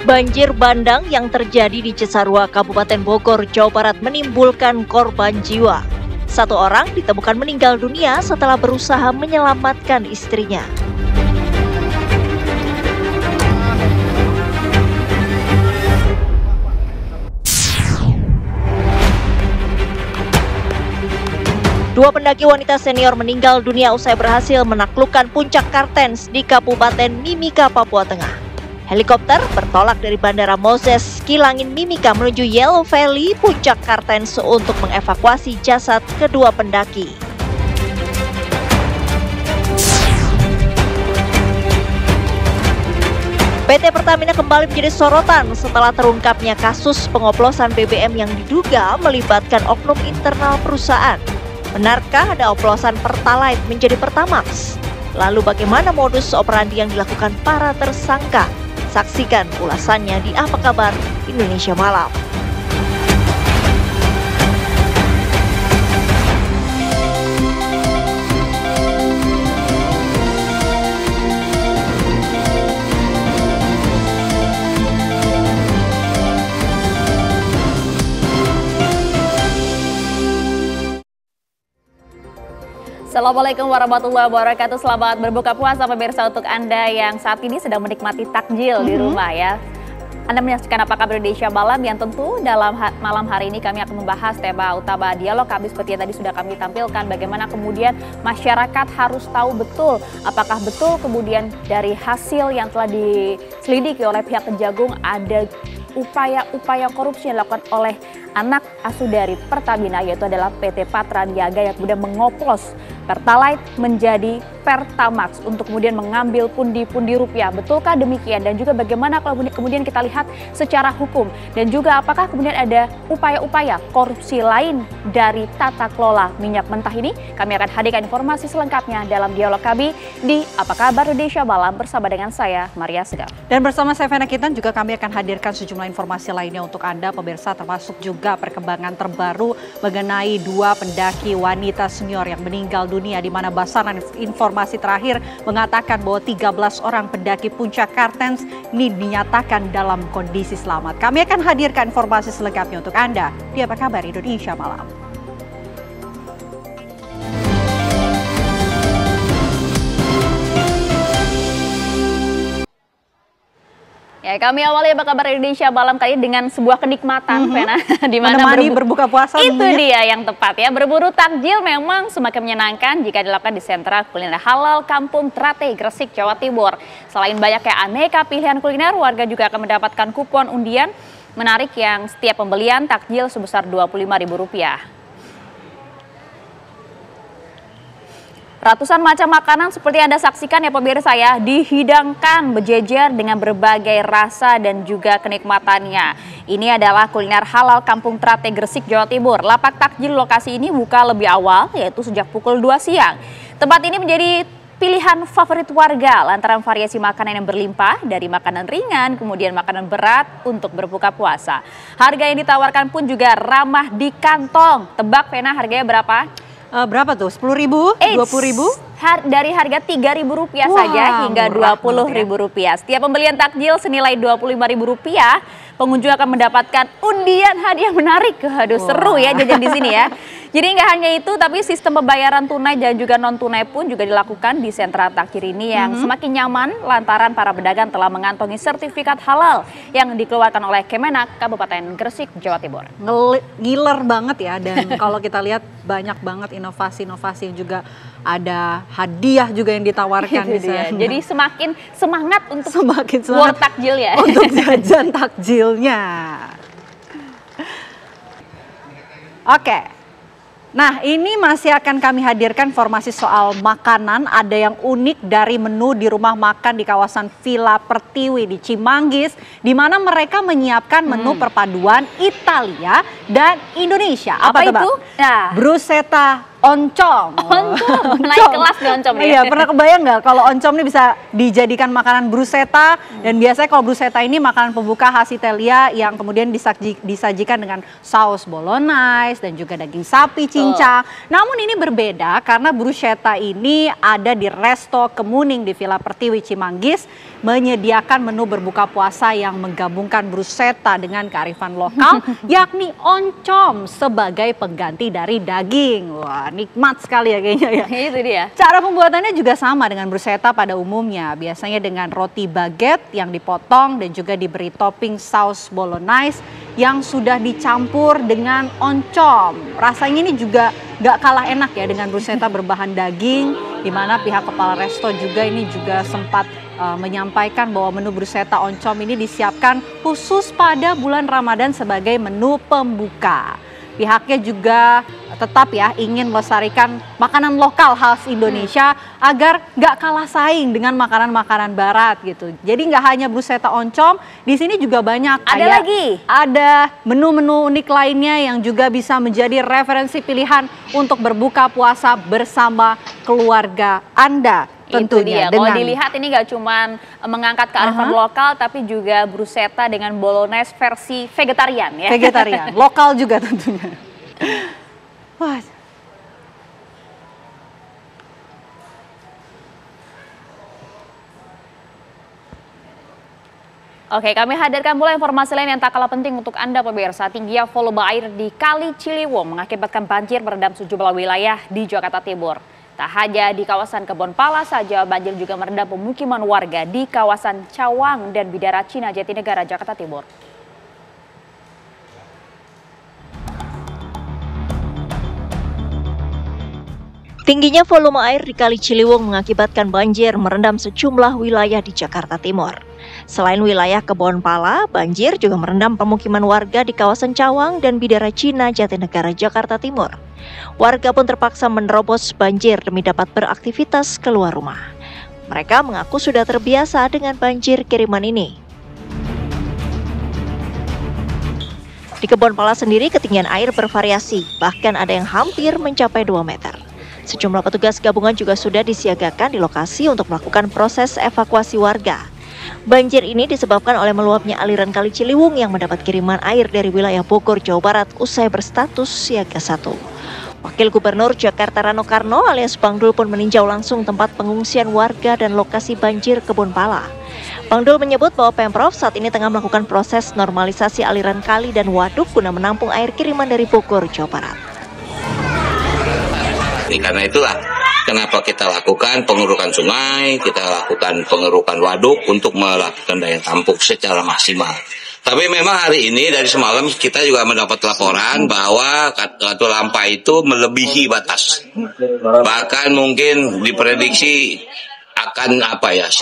Banjir bandang yang terjadi di Cisarua, Kabupaten Bogor, Jawa Barat menimbulkan korban jiwa. Satu orang ditemukan meninggal dunia setelah berusaha menyelamatkan istrinya. Dua pendaki wanita senior meninggal dunia usai berhasil menaklukkan puncak Kartens di Kabupaten Mimika, Papua Tengah. Helikopter bertolak dari Bandara Moses Kilangin Mimika menuju Yellow Valley, puncak Kartens untuk mengevakuasi jasad kedua pendaki. PT Pertamina kembali menjadi sorotan setelah terungkapnya kasus pengoplosan BBM yang diduga melibatkan oknum internal perusahaan. Benarkah ada oplosan Pertalite menjadi Pertamax? Lalu bagaimana modus operandi yang dilakukan para tersangka? Saksikan ulasannya di Apa Kabar Indonesia Malam. Assalamualaikum warahmatullahi wabarakatuh. Selamat berbuka puasa pemirsa untuk Anda yang saat ini sedang menikmati takjil di rumah ya. Anda menyaksikan Apa Kabar Indonesia Malam yang tentu dalam malam hari ini kami akan membahas tema utama dialog kami seperti yang tadi sudah kami tampilkan. Bagaimana kemudian masyarakat harus tahu betul apakah betul kemudian dari hasil yang telah diselidiki oleh pihak Kejagung ada upaya-upaya korupsi yang dilakukan oleh anak asuh dari Pertamina, yaitu adalah PT Patra Niaga yang kemudian mengoplos Pertalite menjadi Pertamax untuk kemudian mengambil pundi-pundi rupiah. Betulkah demikian? Dan juga bagaimana kalau kemudian kita lihat secara hukum dan juga apakah kemudian ada upaya-upaya korupsi lain dari tata kelola minyak mentah ini? Kami akan hadirkan informasi selengkapnya dalam dialog kami di Apa Kabar Indonesia Malam bersama dengan saya Maria Segaf. Dan bersama saya Vena Kitan juga kami akan hadirkan sejumlah informasi lainnya untuk Anda pemirsa, termasuk juga perkembangan terbaru mengenai dua pendaki wanita senior yang meninggal dunia, di mana Basarnas informasi terakhir mengatakan bahwa 13 orang pendaki puncak Kartens ini dinyatakan dalam kondisi selamat. Kami akan hadirkan informasi selengkapnya untuk Anda di Apa Kabar Indonesia Malam. Ya, kami awali Apa Kabar Indonesia Malam kali dengan sebuah kenikmatan, Vena, di mana berbuka puasa. Itu dia yang tepat ya. Berburu takjil memang semakin menyenangkan jika dilakukan di sentra kuliner halal Kampung Trate, Gresik, Jawa Timur. Selain banyaknya aneka pilihan kuliner, warga juga akan mendapatkan kupon undian menarik yang setiap pembelian takjil sebesar Rp25.000. Ratusan macam makanan seperti Anda saksikan ya pemirsa ya, dihidangkan berjejer dengan berbagai rasa dan juga kenikmatannya. Ini adalah kuliner halal Kampung Trate, Gresik, Jawa Timur. Lapak takjil lokasi ini buka lebih awal, yaitu sejak pukul 2 siang. Tempat ini menjadi pilihan favorit warga lantaran variasi makanan yang berlimpah, dari makanan ringan kemudian makanan berat untuk berbuka puasa. Harga yang ditawarkan pun juga ramah di kantong. Tebak Vena, harganya berapa? Berapa tuh? 10.000? 20.000? Dari harga Rp3.000 saja hingga Rp20.000. Setiap pembelian takjil senilai Rp25.000, pengunjung akan mendapatkan undian hadiah menarik. Aduh, seru ya jajan di sini ya. Jadi nggak hanya itu, tapi sistem pembayaran tunai dan juga non tunai pun juga dilakukan di sentra takjil ini yang semakin nyaman lantaran para pedagang telah mengantongi sertifikat halal yang dikeluarkan oleh Kemenak Kabupaten Gresik, Jawa Timur. Ngiler banget ya, dan kalau kita lihat banyak banget inovasi-inovasi yang juga ada hadiah juga yang ditawarkan di sana. Jadi semakin semangat untuk war takjil ya. Untuk jajan takjilnya. Oke. Nah, ini masih akan kami hadirkan informasi soal makanan. Ada yang unik dari menu di rumah makan di kawasan Villa Pertiwi di Cimanggis, di mana mereka menyiapkan menu perpaduan Italia dan Indonesia. Apa itu? Bruschetta oncom. Oncom, naik kelas di oncom ya. Iya, pernah kebayang nggak kalau oncom ini bisa dijadikan makanan bruschetta, dan biasanya kalau bruschetta ini makanan pembuka khas Italia yang kemudian disajikan dengan saus bolognese dan juga daging sapi cincang. Namun ini berbeda karena bruschetta ini ada di Resto Kemuning di Villa Pertiwi Cimanggis, menyediakan menu berbuka puasa yang menggabungkan bruschetta dengan kearifan lokal, yakni oncom sebagai pengganti dari daging. Wah, nikmat sekali ya kayaknya ya. Itu dia. Cara pembuatannya juga sama dengan bruschetta pada umumnya, biasanya dengan roti baguette yang dipotong dan juga diberi topping saus bolognese yang sudah dicampur dengan oncom. Rasanya ini juga gak kalah enak ya dengan bruschetta berbahan daging, di mana pihak kepala resto juga ini juga sempat menyampaikan bahwa menu bruschetta oncom ini disiapkan khusus pada bulan Ramadan sebagai menu pembuka. Pihaknya juga tetap ya ingin melestarikan makanan lokal khas Indonesia agar nggak kalah saing dengan makanan-makanan barat gitu. Jadi nggak hanya bruschetta oncom, di sini juga banyak. Ada menu-menu unik lainnya yang juga bisa menjadi referensi pilihan untuk berbuka puasa bersama keluarga Anda. Tentunya. Kalau dilihat ini nggak cuma mengangkat kearifan lokal, tapi juga bruschetta dengan bolognese versi vegetarian ya. Vegetarian, lokal juga tentunya. Wah. Oke, kami hadirkan pula informasi lain yang tak kalah penting untuk Anda pemirsa. Tingginya volume air di Kali Ciliwung mengakibatkan banjir merendam sejumlah wilayah di Jakarta Timur. Tak hanya di kawasan Kebonpala saja, banjir juga merendam pemukiman warga di kawasan Cawang dan Bidara Cina Jatinegara, Jakarta Timur. Tingginya volume air di Kali Ciliwung mengakibatkan banjir merendam sejumlah wilayah di Jakarta Timur. Selain wilayah Kebonpala, banjir juga merendam pemukiman warga di kawasan Cawang dan Bidara Cina Jatinegara, Jakarta Timur. Warga pun terpaksa menerobos banjir demi dapat beraktivitas keluar rumah. Mereka mengaku sudah terbiasa dengan banjir kiriman ini. Di Kebonpala sendiri ketinggian air bervariasi, bahkan ada yang hampir mencapai 2 meter. Sejumlah petugas gabungan juga sudah disiagakan di lokasi untuk melakukan proses evakuasi warga. Banjir ini disebabkan oleh meluapnya aliran Kali Ciliwung yang mendapat kiriman air dari wilayah Bogor, Jawa Barat usai berstatus siaga 1. Wakil Gubernur Jakarta Rano Karno alias Bang Dul pun meninjau langsung tempat pengungsian warga dan lokasi banjir Kebonpala. Bang Dul menyebut bahwa Pemprov saat ini tengah melakukan proses normalisasi aliran kali dan waduk guna menampung air kiriman dari Bogor, Jawa Barat. Karena itulah kenapa kita lakukan pengerukan sungai, kita lakukan pengerukan waduk untuk melakukan daya tampung secara maksimal. Tapi memang hari ini dari semalam kita juga mendapat laporan bahwa Katu Lampa itu melebihi batas. Bahkan mungkin diprediksi akan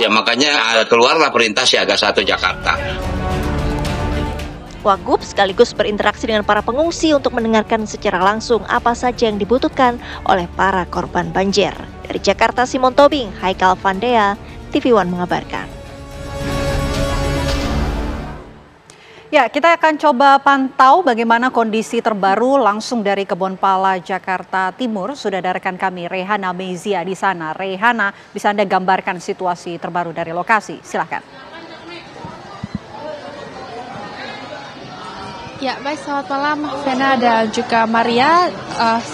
makanya keluarlah perintah siaga 1 Jakarta. Wagub sekaligus berinteraksi dengan para pengungsi untuk mendengarkan secara langsung apa saja yang dibutuhkan oleh para korban banjir. Dari Jakarta, Simon Tobing, Haikal Vandea, TV One mengabarkan. Ya, kita akan coba pantau bagaimana kondisi terbaru langsung dari Kebonpala, Jakarta Timur. Sudah ada rekan kami, Rehana Mezia di sana. Rehana, bisa Anda gambarkan situasi terbaru dari lokasi? Silakan. Ya, baik, selamat malam Vena dan juga Maria.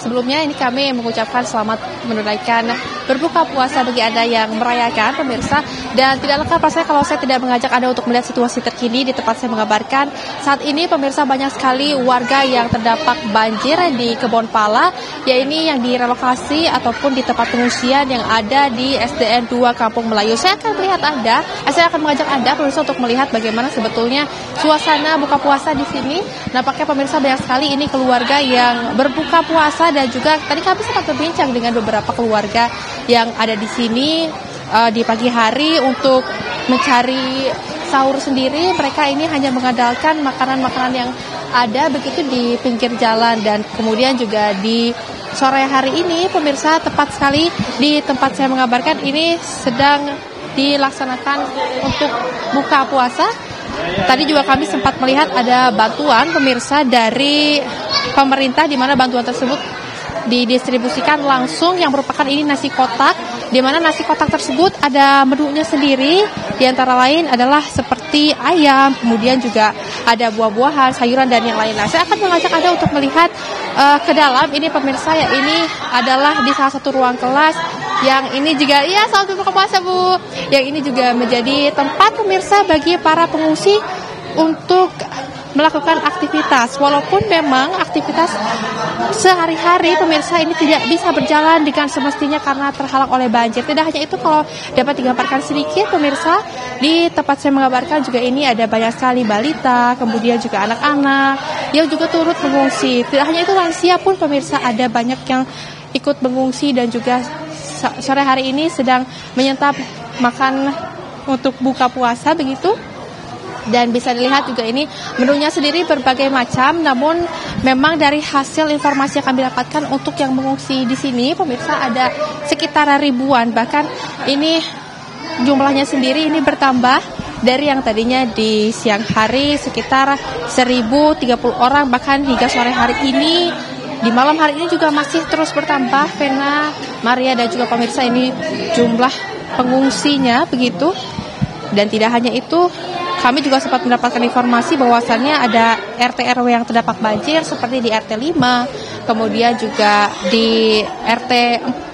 Sebelumnya ini kami mengucapkan selamat menunaikan berbuka puasa bagi Anda yang merayakan pemirsa. Dan tidak lengkap rasanya kalau saya tidak mengajak Anda untuk melihat situasi terkini di tempat saya mengabarkan. Saat ini pemirsa banyak sekali warga yang terdampak banjir di Kebonpala, ya ini yang direlokasi ataupun di tempat pengungsian yang ada di SDN 2 Kampung Melayu. Saya akan mengajak Anda pemirsa untuk melihat bagaimana sebetulnya suasana buka puasa di sini. Nampaknya pemirsa banyak sekali ini keluarga yang berbuka puasa dan juga tadi kami sempat berbincang dengan beberapa keluarga yang ada di sini di pagi hari untuk mencari sahur sendiri. Mereka ini hanya mengandalkan makanan-makanan yang ada begitu di pinggir jalan, dan kemudian juga di sore hari ini pemirsa tepat sekali di tempat saya mengabarkan ini sedang dilaksanakan untuk buka puasa. Tadi juga kami sempat melihat ada bantuan pemirsa dari pemerintah, di mana bantuan tersebut didistribusikan langsung yang merupakan ini nasi kotak, di mana nasi kotak tersebut ada menunya sendiri, di antara lain adalah seperti ayam, kemudian juga ada buah-buahan, sayuran dan yang lain. Nah, saya akan mengajak Anda untuk melihat ke dalam ini pemirsa ya, ini adalah di salah satu ruang kelas yang ini juga selamat berbuka puasa Bu. Yang ini juga menjadi tempat pemirsa bagi para pengungsi untuk melakukan aktivitas, walaupun memang aktivitas sehari-hari pemirsa ini tidak bisa berjalan dengan semestinya karena terhalang oleh banjir. Tidak hanya itu, kalau dapat digambarkan sedikit pemirsa, di tempat saya menggambarkan juga ini ada banyak sekali balita, kemudian juga anak-anak yang juga turut mengungsi. Tidak hanya itu, lansia pun pemirsa ada banyak yang ikut mengungsi dan juga sore hari ini sedang menyantap makan untuk buka puasa begitu. Dan bisa dilihat juga ini menunya sendiri berbagai macam, namun memang dari hasil informasi yang kami dapatkan untuk yang mengungsi di sini pemirsa ada sekitar ribuan, bahkan ini jumlahnya sendiri ini bertambah dari yang tadinya di siang hari sekitar 1.030 orang, bahkan hingga sore hari ini. Di malam hari ini juga masih terus bertambah, Vena, Maria dan juga pemirsa, ini jumlah pengungsinya begitu. Dan tidak hanya itu, kami juga sempat mendapatkan informasi bahwasannya ada RT RW yang terdampak banjir seperti di RT 5, kemudian juga di RT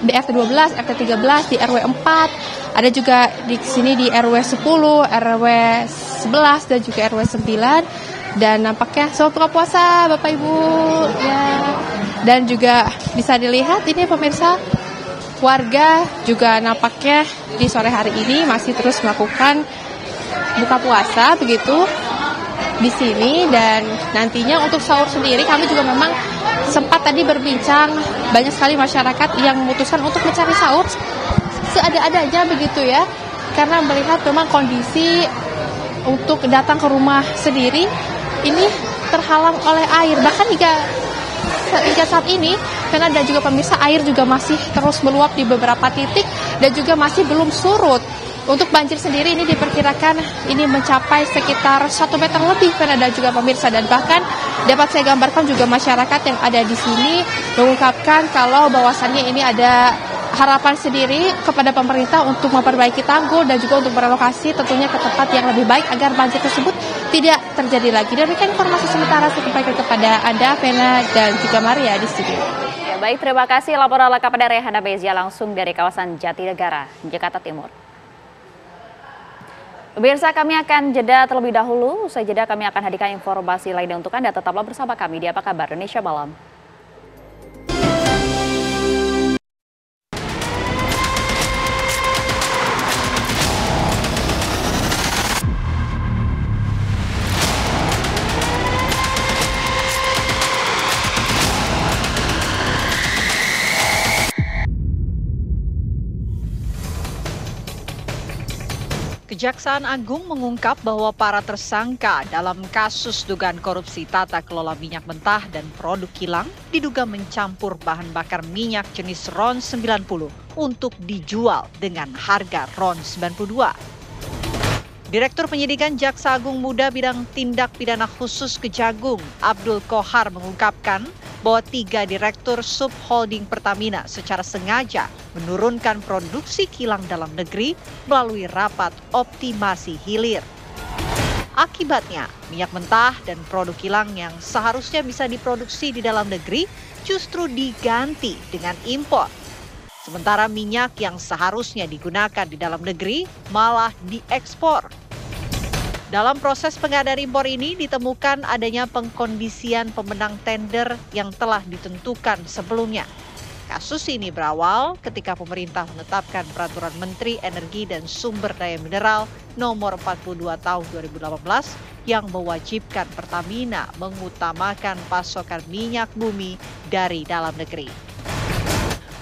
12, RT 13, di RW 4, ada juga di sini di RW 10, RW 11 dan juga RW 9. Dan nampaknya selamat buka puasa Bapak Ibu ya. Dan juga bisa dilihat ini pemirsa, warga juga nampaknya di sore hari ini masih terus melakukan buka puasa begitu di sini. Dan nantinya untuk sahur sendiri kami juga memang sempat tadi berbincang, banyak sekali masyarakat yang memutuskan untuk mencari sahur seada-adanya begitu ya, karena melihat memang kondisi untuk datang ke rumah sendiri ini terhalang oleh air, bahkan hingga saat ini karena dan juga pemirsa, air juga masih terus meluap di beberapa titik dan juga masih belum surut. Untuk banjir sendiri ini diperkirakan ini mencapai sekitar 1 meter lebih karena dan juga pemirsa, dan bahkan dapat saya gambarkan juga masyarakat yang ada di sini mengungkapkan kalau bahwasannya ini ada harapan sendiri kepada pemerintah untuk memperbaiki tanggul dan juga untuk berelokasi tentunya ke tempat yang lebih baik agar banjir tersebut tidak terjadi lagi. Demikian informasi sementara saya sampaikan kepada Anda, Vena dan juga Maria di studio. Ya, baik, terima kasih laporan lengkap dari Rehana Bezia langsung dari kawasan Jatinegara, Jakarta Timur. Pemirsa, kami akan jeda terlebih dahulu. Usai jeda kami akan hadirkan informasi lainnya untuk Anda. Tetaplah bersama kami di Apa Kabar Indonesia Malam. Kejaksaan Agung mengungkap bahwa para tersangka dalam kasus dugaan korupsi tata kelola minyak mentah dan produk kilang diduga mencampur bahan bakar minyak jenis RON 90 untuk dijual dengan harga RON 92. Direktur Penyidikan Jaksa Agung Muda Bidang Tindak Pidana Khusus Kejagung, Abdul Kohar, mengungkapkan bahwa 3 direktur subholding Pertamina secara sengaja menurunkan produksi kilang dalam negeri melalui rapat optimasi hilir. Akibatnya, minyak mentah dan produk kilang yang seharusnya bisa diproduksi di dalam negeri justru diganti dengan impor. Sementara minyak yang seharusnya digunakan di dalam negeri malah diekspor. Dalam proses pengadaan impor ini ditemukan adanya pengkondisian pemenang tender yang telah ditentukan sebelumnya. Kasus ini berawal ketika pemerintah menetapkan Peraturan Menteri Energi dan Sumber Daya Mineral Nomor 42 Tahun 2018 yang mewajibkan Pertamina mengutamakan pasokan minyak bumi dari dalam negeri.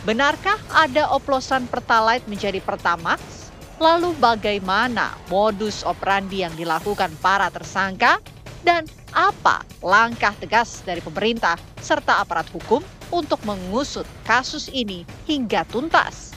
Benarkah ada oplosan Pertalite menjadi Pertamax? Lalu bagaimana modus operandi yang dilakukan para tersangka? Dan apa langkah tegas dari pemerintah serta aparat hukum untuk mengusut kasus ini hingga tuntas?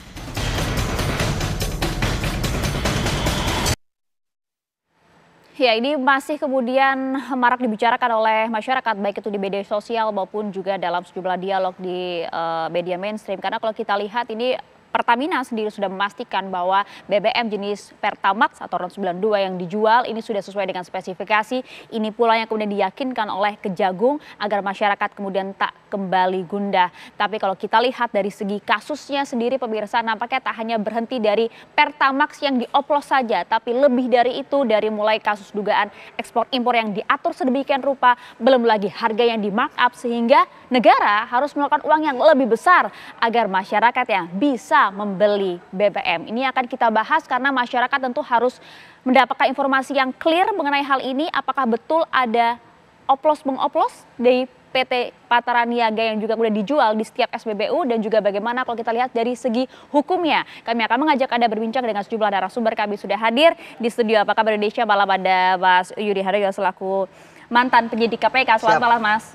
Ya, ini masih kemudian marak dibicarakan oleh masyarakat, baik itu di media sosial maupun juga dalam sejumlah dialog di media mainstream. Karena kalau kita lihat ini Pertamina sendiri sudah memastikan bahwa BBM jenis Pertamax atau RON 92 yang dijual ini sudah sesuai dengan spesifikasi. Ini pula yang kemudian diyakinkan oleh Kejagung agar masyarakat kemudian tak kembali gundah. Tapi kalau kita lihat dari segi kasusnya sendiri pemirsa, nampaknya tak hanya berhenti dari Pertamax yang dioplos saja, tapi lebih dari itu, dari mulai kasus dugaan ekspor impor yang diatur sedemikian rupa, belum lagi harga yang di markup sehingga negara harus melakukan uang yang lebih besar agar masyarakat yang bisa membeli BBM. Ini akan kita bahas karena masyarakat tentu harus mendapatkan informasi yang clear mengenai hal ini. Apakah betul ada oplos-mengoplos dari PT Patraniaga yang juga sudah dijual di setiap SPBU, dan juga bagaimana kalau kita lihat dari segi hukumnya. Kami akan mengajak Anda berbincang dengan sejumlah narasumber. Kami sudah hadir di studio Apa Kabar Indonesia malam, ada Mas Yudi Haryo selaku mantan penyidik KPK. Selamat malam, Mas.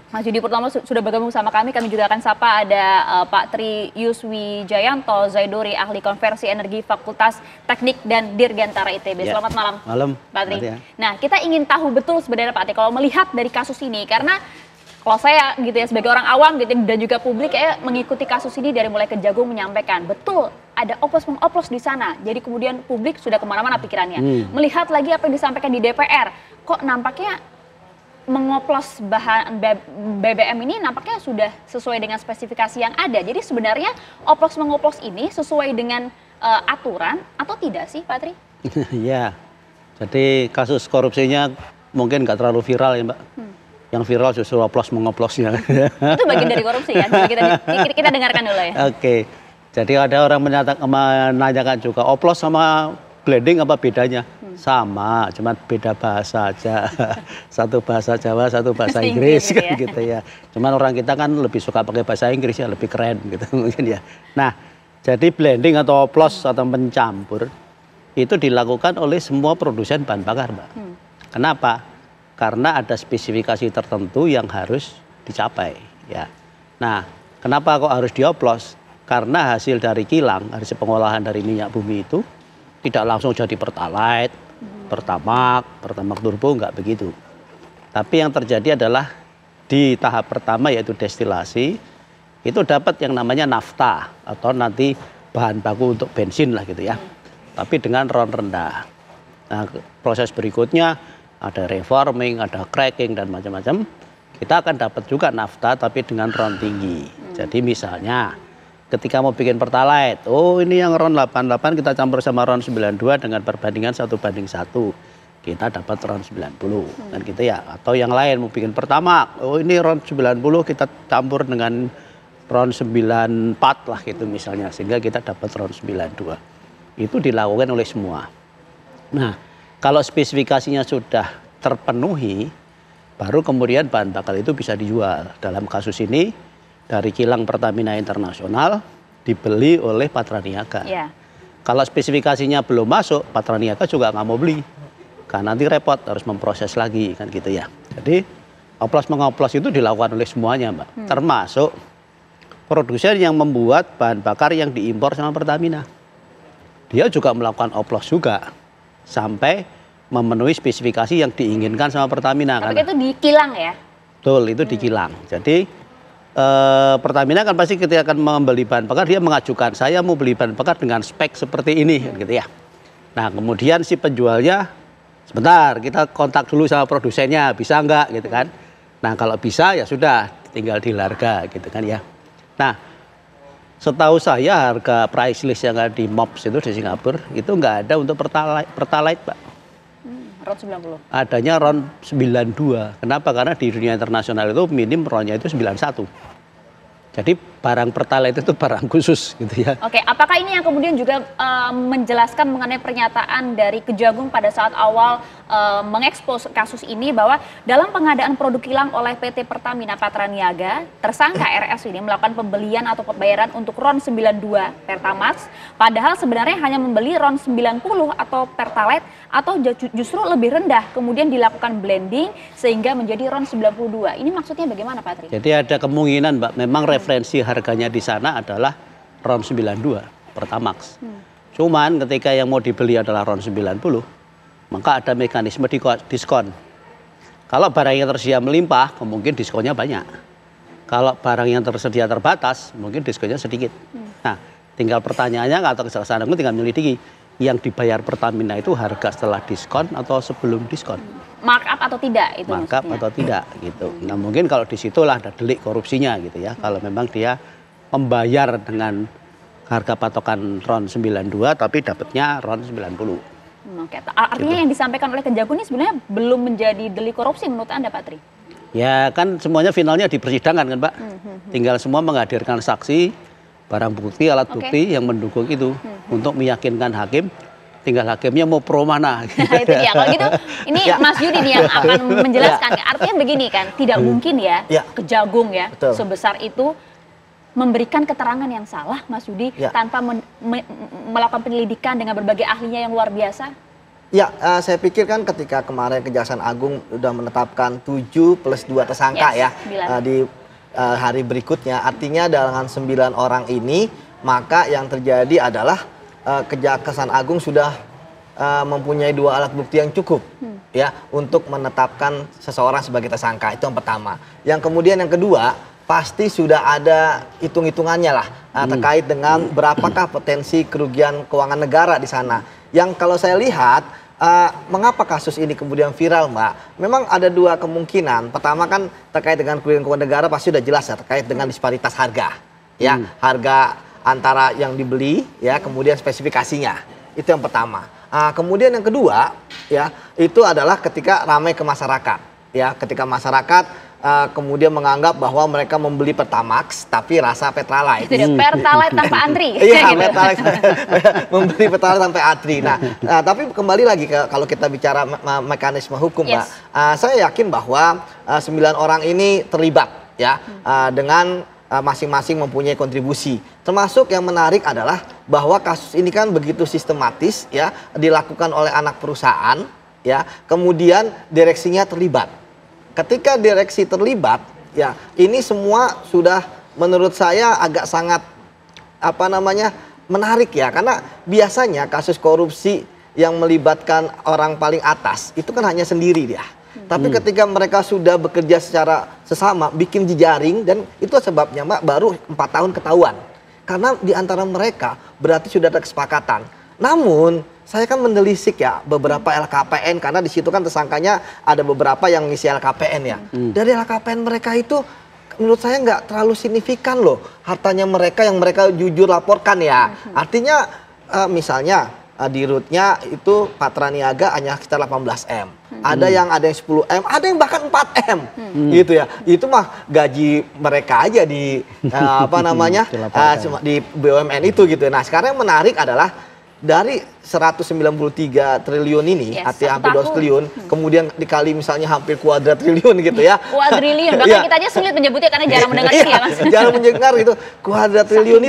Mas Yudi Purnomo sudah bergabung sama kami. Kami juga akan sapa ada Pak Tri Yuswi Jayanto Zaiduri, ahli konversi energi Fakultas Teknik dan Dirgantara ITB. Selamat malam, Pak Tri. Nah, kita ingin tahu betul sebenarnya Pak Tri, kalau melihat dari kasus ini, karena kalau saya gitu ya sebagai orang awam gitu dan juga publik mengikuti kasus ini dari mulai Kejagung menyampaikan betul ada oplos-mengoplos di sana. Jadi kemudian publik sudah kemana-mana pikirannya. Melihat lagi apa yang disampaikan di DPR, kok nampaknya mengoplos bahan BBM ini nampaknya sudah sesuai dengan spesifikasi yang ada. Jadi sebenarnya oplos-mengoplos ini sesuai dengan aturan atau tidak sih, Pak Tri? Ya, jadi kasus korupsinya mungkin nggak terlalu viral ya, Mbak. Yang viral justru oplos-mengoplosnya. Itu bagian dari korupsi ya. Kita dengarkan dulu ya. Oke. Jadi ada orang menanyakan juga oplos sama blending apa bedanya? Sama, cuma beda bahasa aja. Satu bahasa Jawa, satu bahasa Inggris kan gitu ya. Cuman orang kita kan lebih suka pakai bahasa Inggris ya, lebih keren gitu mungkin ya. Nah, jadi blending atau oplos atau mencampur itu dilakukan oleh semua produsen bahan bakar, Mbak. Kenapa? Karena ada spesifikasi tertentu yang harus dicapai ya. Nah, kenapa kok harus dioplos? Karena hasil dari kilang, hasil pengolahan dari minyak bumi itu tidak langsung jadi pertalite, pertamax turbo, enggak begitu. Tapi yang terjadi adalah di tahap pertama yaitu destilasi, itu dapat yang namanya nafta atau nanti bahan baku untuk bensin lah gitu ya. Tapi dengan RON rendah. Nah, proses berikutnya ada reforming, ada cracking dan macam-macam. Kita akan dapat juga nafta tapi dengan RON tinggi. Jadi misalnya ketika mau bikin pertalite, oh ini yang RON 88 kita campur sama RON 92 dengan perbandingan 1:1. Kita dapat RON 90 kan gitu ya. Atau yang lain mau bikin pertama, oh ini RON 90 kita campur dengan RON 94 lah gitu misalnya, sehingga kita dapat RON 92. Itu dilakukan oleh semua. Nah, kalau spesifikasinya sudah terpenuhi, baru kemudian bahan bakar itu bisa dijual. Dalam kasus ini, dari kilang Pertamina Internasional dibeli oleh Patraniaga. Kalau spesifikasinya belum masuk, Patraniaga juga nggak mau beli. Karena nanti repot, harus memproses lagi, kan gitu ya. Jadi, oplos-mengoplos itu dilakukan oleh semuanya, Mbak. Termasuk produsen yang membuat bahan bakar yang diimpor sama Pertamina. Dia juga melakukan oplos juga. Sampai memenuhi spesifikasi yang diinginkan sama Pertamina. Tapi itu di kilang ya? Betul, itu di kilang. Jadi Pertamina kan pasti ketika akan membeli bahan bakar, dia mengajukan, saya mau beli bahan bakar dengan spek seperti ini, gitu ya. Nah, kemudian si penjualnya, sebentar, kita kontak dulu sama produsennya, bisa enggak, gitu kan. Nah, kalau bisa ya sudah, tinggal di harga, gitu kan ya. Nah, setahu saya harga price list yang ada di MOPS itu di Singapura itu nggak ada untuk pertalite, Pak. RON 90. Adanya RON 92. Kenapa? Karena di dunia internasional itu minim RON-nya itu 91. Jadi barang pertalite itu barang khusus gitu ya. Oke, apakah ini yang kemudian juga menjelaskan mengenai pernyataan dari Kejagung pada saat awal mengekspos kasus ini bahwa dalam pengadaan produk kilang oleh PT Pertamina Patraniaga, tersangka RS ini melakukan pembelian atau pembayaran untuk RON 92 Pertamax, padahal sebenarnya hanya membeli RON 90 atau Pertalite atau justru lebih rendah, kemudian dilakukan blending sehingga menjadi RON 92. Ini maksudnya bagaimana, Pak Tri? Jadi ada kemungkinan, Mbak, memang referensi harganya di sana adalah RON 92 Pertamax. Cuman ketika yang mau dibeli adalah RON 90, maka ada mekanisme diskon. Kalau barang yang tersedia melimpah, kemungkinan diskonnya banyak. Kalau barang yang tersedia terbatas, mungkin diskonnya sedikit. Nah, tinggal pertanyaannya atau Kejaksaan Agung tinggal menyelidiki yang dibayar Pertamina itu harga setelah diskon atau sebelum diskon. Markup atau tidak itu Markup atau tidak gitu. Nah, mungkin kalau disitulah ada delik korupsinya gitu ya. Kalau memang dia membayar dengan harga patokan RON 92 tapi dapatnya RON 90. Oke, artinya yang disampaikan oleh Kejagung ini sebenarnya belum menjadi delik korupsi menurut Anda, Pak Tri? Ya kan semuanya finalnya di persidangan kan Pak. Tinggal semua menghadirkan saksi, barang bukti, alat bukti yang mendukung itu untuk meyakinkan hakim. Tinggal hakimnya mau pro mana. Nah, itu dia. Kalau gitu, ini Mas Yudi nih yang akan menjelaskan. Artinya begini kan, tidak mungkin ya Kejagung ya sebesar itu memberikan keterangan yang salah, Mas Yudi, tanpa melakukan penyelidikan dengan berbagai ahlinya yang luar biasa? Ya, saya pikir kan ketika kemarin Kejaksaan Agung sudah menetapkan 7 plus 2 tersangka di hari berikutnya, artinya dengan 9 orang ini, maka yang terjadi adalah Kejaksaan Agung sudah mempunyai 2 alat bukti yang cukup ya untuk menetapkan seseorang sebagai tersangka. Itu yang pertama. Yang kemudian yang kedua, pasti sudah ada hitung-hitungannya lah terkait dengan berapakah potensi kerugian keuangan negara di sana. Yang kalau saya lihat, mengapa kasus ini kemudian viral, Mbak? Memang ada 2 kemungkinan. Pertama kan terkait dengan kerugian keuangan negara pasti sudah jelas ya, terkait dengan disparitas harga. Ya, harga antara yang dibeli ya, kemudian spesifikasinya. Itu yang pertama. Kemudian yang kedua ya, itu adalah ketika ramai ke masyarakat. Ya, ketika masyarakat kemudian menganggap bahwa mereka membeli Pertamax tapi rasa Pertalite. Itu dia, Pertalite tanpa antri. Iya, Pertalite membeli Pertalite tanpa antri. Nah, tapi kembali lagi kalau kita bicara mekanisme hukum, Mbak. Saya yakin bahwa 9 orang ini terlibat ya dengan masing-masing mempunyai kontribusi. Termasuk yang menarik adalah bahwa kasus ini kan begitu sistematis ya, dilakukan oleh anak perusahaan ya, kemudian direksinya terlibat. Ketika direksi terlibat, ya ini semua sudah menurut saya agak sangat menarik ya, karena biasanya kasus korupsi yang melibatkan orang paling atas itu kan hanya sendiri dia. Tapi ketika mereka sudah bekerja secara sesama, bikin jejaring, dan itu sebabnya Mbak baru 4 tahun ketahuan. Karena di antara mereka berarti sudah ada kesepakatan. Namun saya kan menelisik ya beberapa LKPN, karena di situ kan tersangkanya ada beberapa yang ngisi LKPN ya. Dari LKPN mereka itu menurut saya nggak terlalu signifikan loh hartanya mereka yang mereka jujur laporkan ya. Artinya misalnya di rootnya itu Patra Niaga hanya sekitar 18 M. Ada yang 10 M, ada yang bahkan 4 M gitu ya. Itu mah gaji mereka aja di di BUMN itu gitu. Nah, sekarang yang menarik adalah dari 193 triliun ini, artinya hampir 2 triliun, kemudian dikali misalnya hampir kuadrat-triliun gitu ya. Kuadriliun, bahkan kita aja sulit menyebutnya karena jarang mendengar ini ya Mas. Jarang mendengar gitu, kuadrat-triliun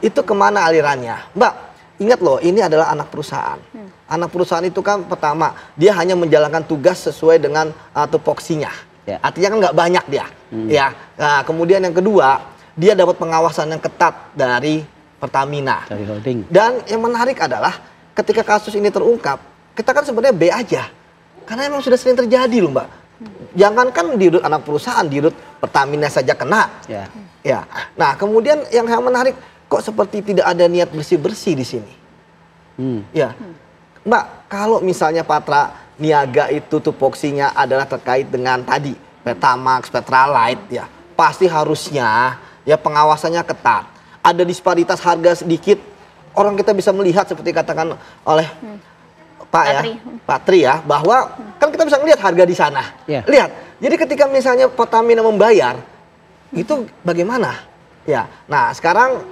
itu kemana alirannya? Mbak, ingat loh, ini adalah anak perusahaan. Anak perusahaan itu kan pertama, dia hanya menjalankan tugas sesuai dengan tupoksinya. Artinya kan nggak banyak dia. Ya. Nah, kemudian yang kedua, dia dapat pengawasan yang ketat dari Pertamina. Dari holding. Dan yang menarik adalah ketika kasus ini terungkap, kita kan sebenarnya B aja. Karena emang sudah sering terjadi loh, Mbak. Jangankan di root anak perusahaan, di root Pertamina saja kena. Ya. Nah, kemudian yang menarik, kok seperti tidak ada niat bersih-bersih di sini. Ya. Mbak, kalau misalnya Patra Niaga itu tupoksinya adalah terkait dengan tadi Pertamax, Pertalite ya, pasti harusnya ya pengawasannya ketat. Ada disparitas harga sedikit, orang kita bisa melihat seperti katakan oleh Pak Tri ya, bahwa kan kita bisa melihat harga di sana. Lihat, jadi ketika misalnya Pertamina membayar, itu bagaimana? Ya, nah sekarang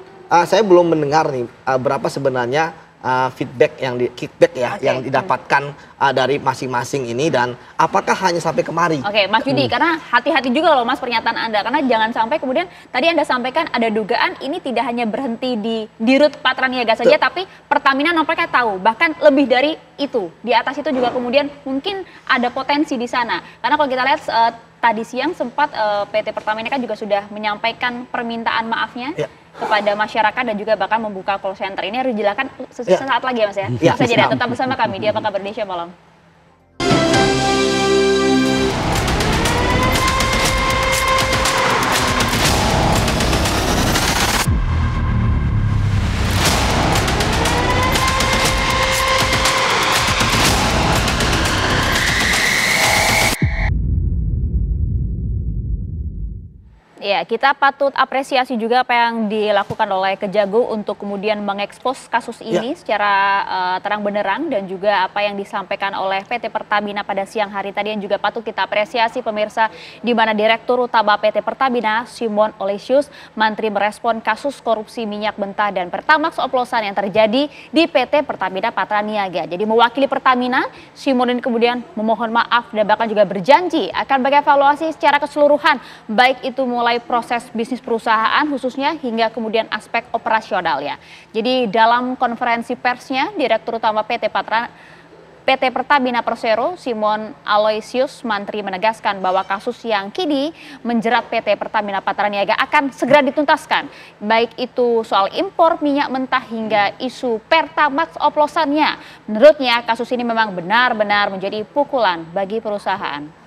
saya belum mendengar nih berapa sebenarnya feedback yang didapatkan dari masing-masing ini, dan apakah hanya sampai kemari? Oke, Mas Yudi, karena hati-hati juga loh Mas pernyataan Anda, karena jangan sampai kemudian tadi Anda sampaikan ada dugaan ini tidak hanya berhenti di root Patra Niaga saja, tapi Pertamina nampaknya tahu, bahkan lebih dari itu. Di atas itu juga kemudian mungkin ada potensi di sana. Karena kalau kita lihat tadi siang sempat PT Pertamina kan juga sudah menyampaikan permintaan maafnya kepada masyarakat dan juga bahkan membuka call center. Ini harus dijelaskan sesaat lagi ya Mas ya. Bisa jadi tetap bersama kami di Apa Kabar Indonesia Malam. Ya, kita patut apresiasi juga apa yang dilakukan oleh Kejagung untuk kemudian mengekspos kasus ini secara terang benderang, dan juga apa yang disampaikan oleh PT Pertamina pada siang hari tadi yang juga patut kita apresiasi pemirsa, di mana Direktur Utama PT Pertamina Simon Olesius Mantri merespon kasus korupsi minyak mentah dan Pertamax oplosan yang terjadi di PT Pertamina Patraniaga. Jadi mewakili Pertamina, Simon ini kemudian memohon maaf dan bahkan juga berjanji akan mengevaluasi secara keseluruhan, baik itu mulai proses bisnis perusahaan khususnya hingga kemudian aspek operasionalnya. Jadi dalam konferensi persnya, Direktur Utama PT Pertamina Persero Simon Aloysius Mantri menegaskan bahwa kasus yang kini menjerat PT Pertamina Patraniaga akan segera dituntaskan, baik itu soal impor minyak mentah hingga isu Pertamax oplosannya. Menurutnya kasus ini memang benar-benar menjadi pukulan bagi perusahaan.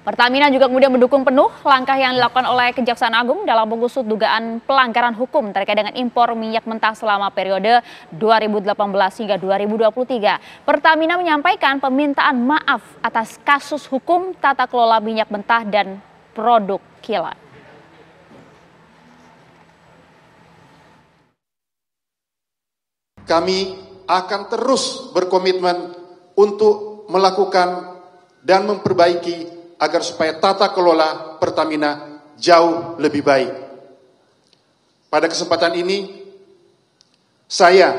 Pertamina juga kemudian mendukung penuh langkah yang dilakukan oleh Kejaksaan Agung dalam mengusut dugaan pelanggaran hukum terkait dengan impor minyak mentah selama periode 2018 hingga 2023. Pertamina menyampaikan permintaan maaf atas kasus hukum tata kelola minyak mentah dan produk kilat. Kami akan terus berkomitmen untuk melakukan dan memperbaiki agar supaya tata kelola Pertamina jauh lebih baik. Pada kesempatan ini, saya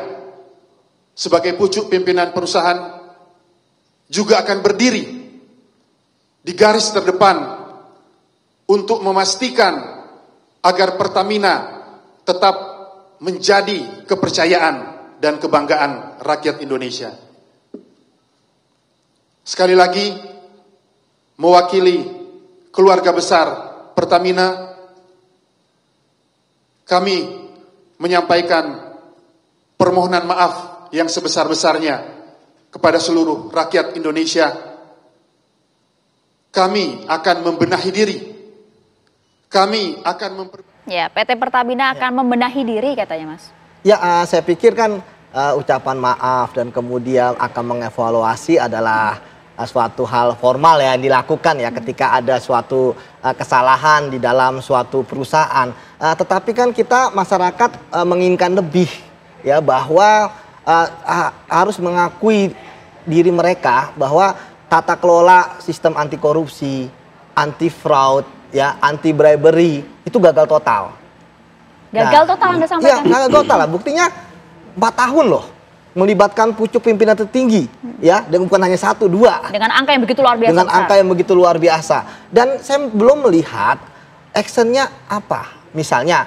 sebagai pucuk pimpinan perusahaan juga akan berdiri di garis terdepan untuk memastikan agar Pertamina tetap menjadi kepercayaan dan kebanggaan rakyat Indonesia. Sekali lagi, mewakili keluarga besar Pertamina, kami menyampaikan permohonan maaf yang sebesar-besarnya kepada seluruh rakyat Indonesia. Kami akan membenahi diri. Kami akan Ya, PT Pertamina akan membenahi diri katanya, Mas. Ya, saya pikir kan ucapan maaf dan kemudian akan mengevaluasi adalah suatu hal formal ya yang dilakukan ya ketika ada suatu kesalahan di dalam suatu perusahaan. Tetapi kan kita masyarakat menginginkan lebih ya, bahwa harus mengakui diri mereka bahwa tata kelola sistem anti korupsi, anti fraud ya, anti bribery itu gagal total. Gagal total Anda sampaikan? Iya, gagal total lah. Buktinya 4 tahun loh. Melibatkan pucuk pimpinan tertinggi ya, dan bukan hanya 1, 2 dengan angka yang begitu luar biasa. Dengan angka yang begitu luar biasa. Dan saya belum melihat actionnya apa. Misalnya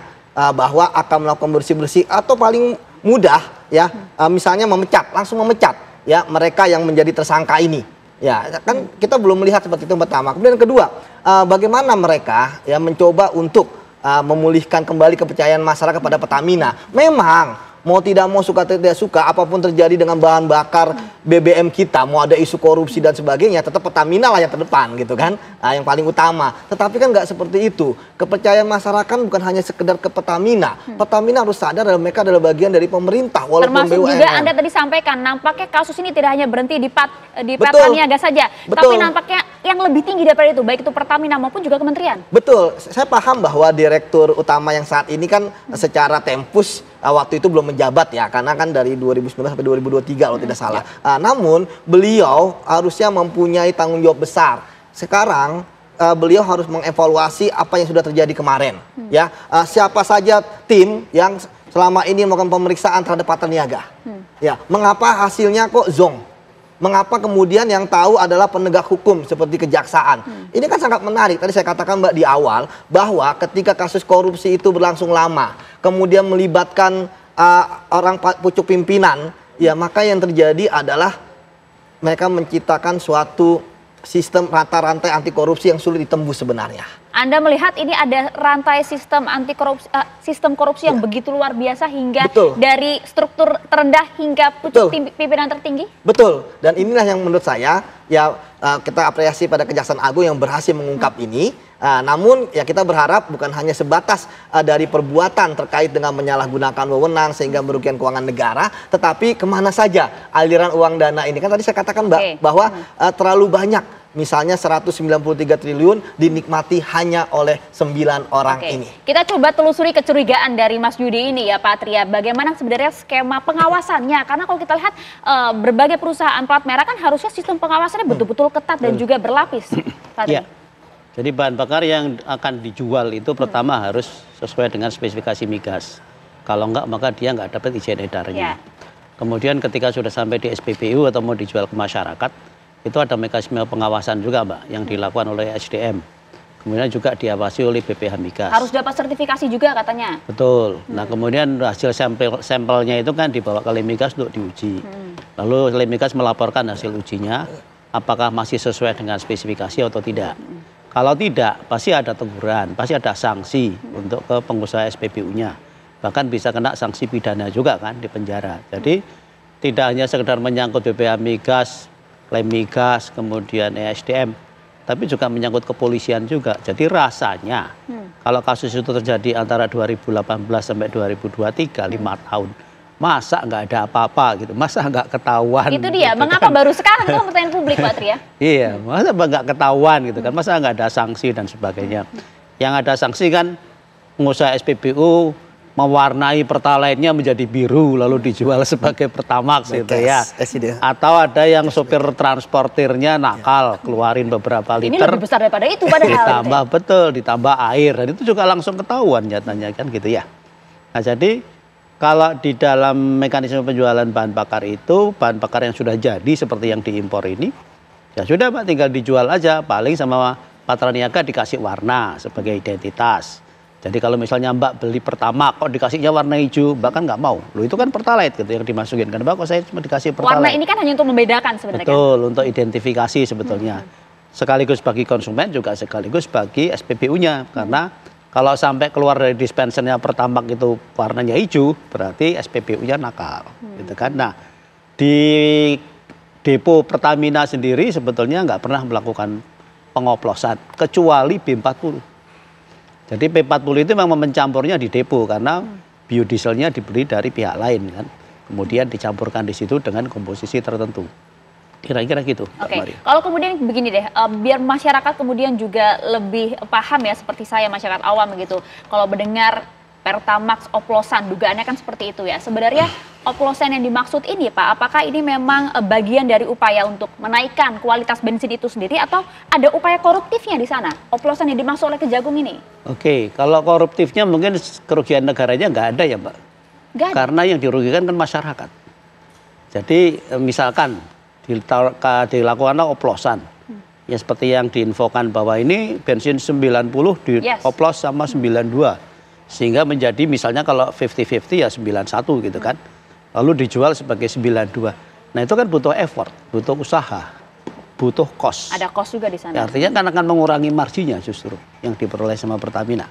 bahwa akan melakukan bersih-bersih atau paling mudah ya, misalnya langsung memecat ya mereka yang menjadi tersangka ini. Ya, kan kita belum melihat seperti itu pertama. Kemudian kedua, bagaimana mereka ya mencoba untuk memulihkan kembali kepercayaan masyarakat pada Pertamina. Memang mau tidak mau, suka tidak suka, apapun terjadi dengan bahan bakar BBM kita, mau ada isu korupsi dan sebagainya, tetap Pertamina lah yang terdepan gitu kan, yang paling utama. Tetapi kan nggak seperti itu. Kepercayaan masyarakat bukan hanya sekedar ke Pertamina. Pertamina harus sadar bahwa mereka adalah bagian dari pemerintah, walaupun termasuk BUMN. juga Anda tadi sampaikan, nampaknya kasus ini tidak hanya berhenti di Patraniaga saja, tapi nampaknya yang lebih tinggi daripada itu, baik itu Pertamina maupun juga kementerian. Betul, saya paham bahwa Direktur Utama yang saat ini kan secara tempus waktu itu belum menjabat ya, karena kan dari 2019 sampai 2023 kalau tidak salah. Namun beliau harusnya mempunyai tanggung jawab besar. Sekarang beliau harus mengevaluasi apa yang sudah terjadi kemarin. Ya, siapa saja tim yang selama ini melakukan pemeriksaan terhadap Patraniaga. Ya, mengapa hasilnya kok zong? Mengapa kemudian yang tahu adalah penegak hukum seperti kejaksaan? Ini kan sangat menarik. Tadi saya katakan Mbak di awal bahwa ketika kasus korupsi itu berlangsung lama, kemudian melibatkan orang pucuk pimpinan, ya maka yang terjadi adalah mereka menciptakan suatu sistem rantai anti korupsi yang sulit ditembus sebenarnya. Anda melihat ini ada rantai sistem anti korupsi, sistem korupsi yang begitu luar biasa hingga dari struktur terendah hingga pucuk pimpinan tertinggi? Betul. Dan inilah yang menurut saya ya kita apresiasi pada Kejaksaan Agung yang berhasil mengungkap ini. Namun ya kita berharap bukan hanya sebatas dari perbuatan terkait dengan menyalahgunakan wewenang sehingga merugikan keuangan negara, tetapi kemana saja aliran uang dana ini. Kan tadi saya katakan Mbak bahwa terlalu banyak misalnya 193 triliun dinikmati hanya oleh 9 orang ini. Kita coba telusuri kecurigaan dari Mas Yudi ini ya Pak Tria. Bagaimana sebenarnya skema pengawasannya? Karena kalau kita lihat berbagai perusahaan plat merah kan harusnya sistem pengawasannya betul-betul ketat dan juga berlapis. Iya. Jadi bahan bakar yang akan dijual itu pertama harus sesuai dengan spesifikasi migas. Kalau enggak maka dia nggak dapat izin edarnya. Kemudian ketika sudah sampai di SPBU atau mau dijual ke masyarakat, itu ada mekanisme pengawasan juga Mbak yang dilakukan oleh SDM. Kemudian juga diawasi oleh BPH Migas. Harus dapat sertifikasi juga katanya. Betul. Nah kemudian hasil sampelnya itu kan dibawa ke Lemmigas untuk diuji. Lalu Lemmigas melaporkan hasil ujinya, apakah masih sesuai dengan spesifikasi atau tidak. Kalau tidak, pasti ada teguran, pasti ada sanksi untuk ke pengusaha SPBU-nya. Bahkan bisa kena sanksi pidana juga kan di penjara. Jadi tidak hanya sekedar menyangkut BPH Migas, Lemmigas, kemudian ESDM, tapi juga menyangkut kepolisian juga. Jadi rasanya kalau kasus itu terjadi antara 2018 sampai 2023, 5 tahun, masa nggak ada apa-apa gitu, masa nggak ketahuan. Itu dia, gitu mengapa kan. baru sekarang tuh pertanyaan publik Pak Tria? Iya, masa nggak ketahuan gitu kan, masa nggak ada sanksi dan sebagainya. Yang ada sanksi kan pengusaha SPBU mewarnai pertalite-nya menjadi biru lalu dijual sebagai Pertamax gitu ya. Atau ada yang sopir transportirnya nakal keluarin beberapa liter. Ini lebih besar daripada itu padahal. Ditambah betul, ditambah air dan itu juga langsung ketahuan nyatanya kan gitu ya. Nah jadi kalau di dalam mekanisme penjualan bahan bakar itu, bahan bakar yang sudah jadi seperti yang diimpor ini, ya sudah Pak tinggal dijual aja, paling sama patra niaga dikasih warna sebagai identitas. Jadi kalau misalnya Mbak beli Pertamax kok dikasihnya warna hijau, Mbak kan nggak mau. Loh itu kan pertalite gitu yang dimasukin. Kan Mbak kok saya cuma dikasih pertalite. Warna ini kan hanya untuk membedakan sebenarnya. Betul, untuk identifikasi sebetulnya. Sekaligus bagi konsumen juga sekaligus bagi SPBU-nya. Karena kalau sampai keluar dari dispensernya Pertamax itu warnanya hijau, berarti SPBU-nya nakal. Gitu kan. Nah, di depo Pertamina sendiri sebetulnya nggak pernah melakukan pengoplosan kecuali B40. Jadi P40 itu memang mencampurnya di depo karena biodieselnya dibeli dari pihak lain kan. Kemudian dicampurkan di situ dengan komposisi tertentu. Kira-kira gitu. Oke. Kalau kemudian begini deh, biar masyarakat kemudian juga lebih paham ya seperti saya masyarakat awam gitu. Kalau mendengar Pertamax oplosan, dugaannya kan seperti itu ya. Sebenarnya oplosan yang dimaksud ini Pak, apakah ini memang bagian dari upaya untuk menaikkan kualitas bensin itu sendiri atau ada upaya koruptifnya di sana? Oplosan yang dimaksud oleh Kejagung ini? Oke, kalau koruptifnya mungkin kerugian negaranya nggak ada ya Mbak. Nggak ada. Karena yang dirugikan kan masyarakat. Jadi misalkan dilakukan oplosan. Ya seperti yang diinfokan bahwa ini bensin 90 dioplos sama 92. Sehingga menjadi misalnya kalau 50-50 ya 91 gitu kan. Lalu dijual sebagai 92. Nah itu kan butuh effort, butuh usaha, butuh cost. Ada cost juga di sana. Ya, artinya kan akan mengurangi marginya justru yang diperoleh sama Pertamina.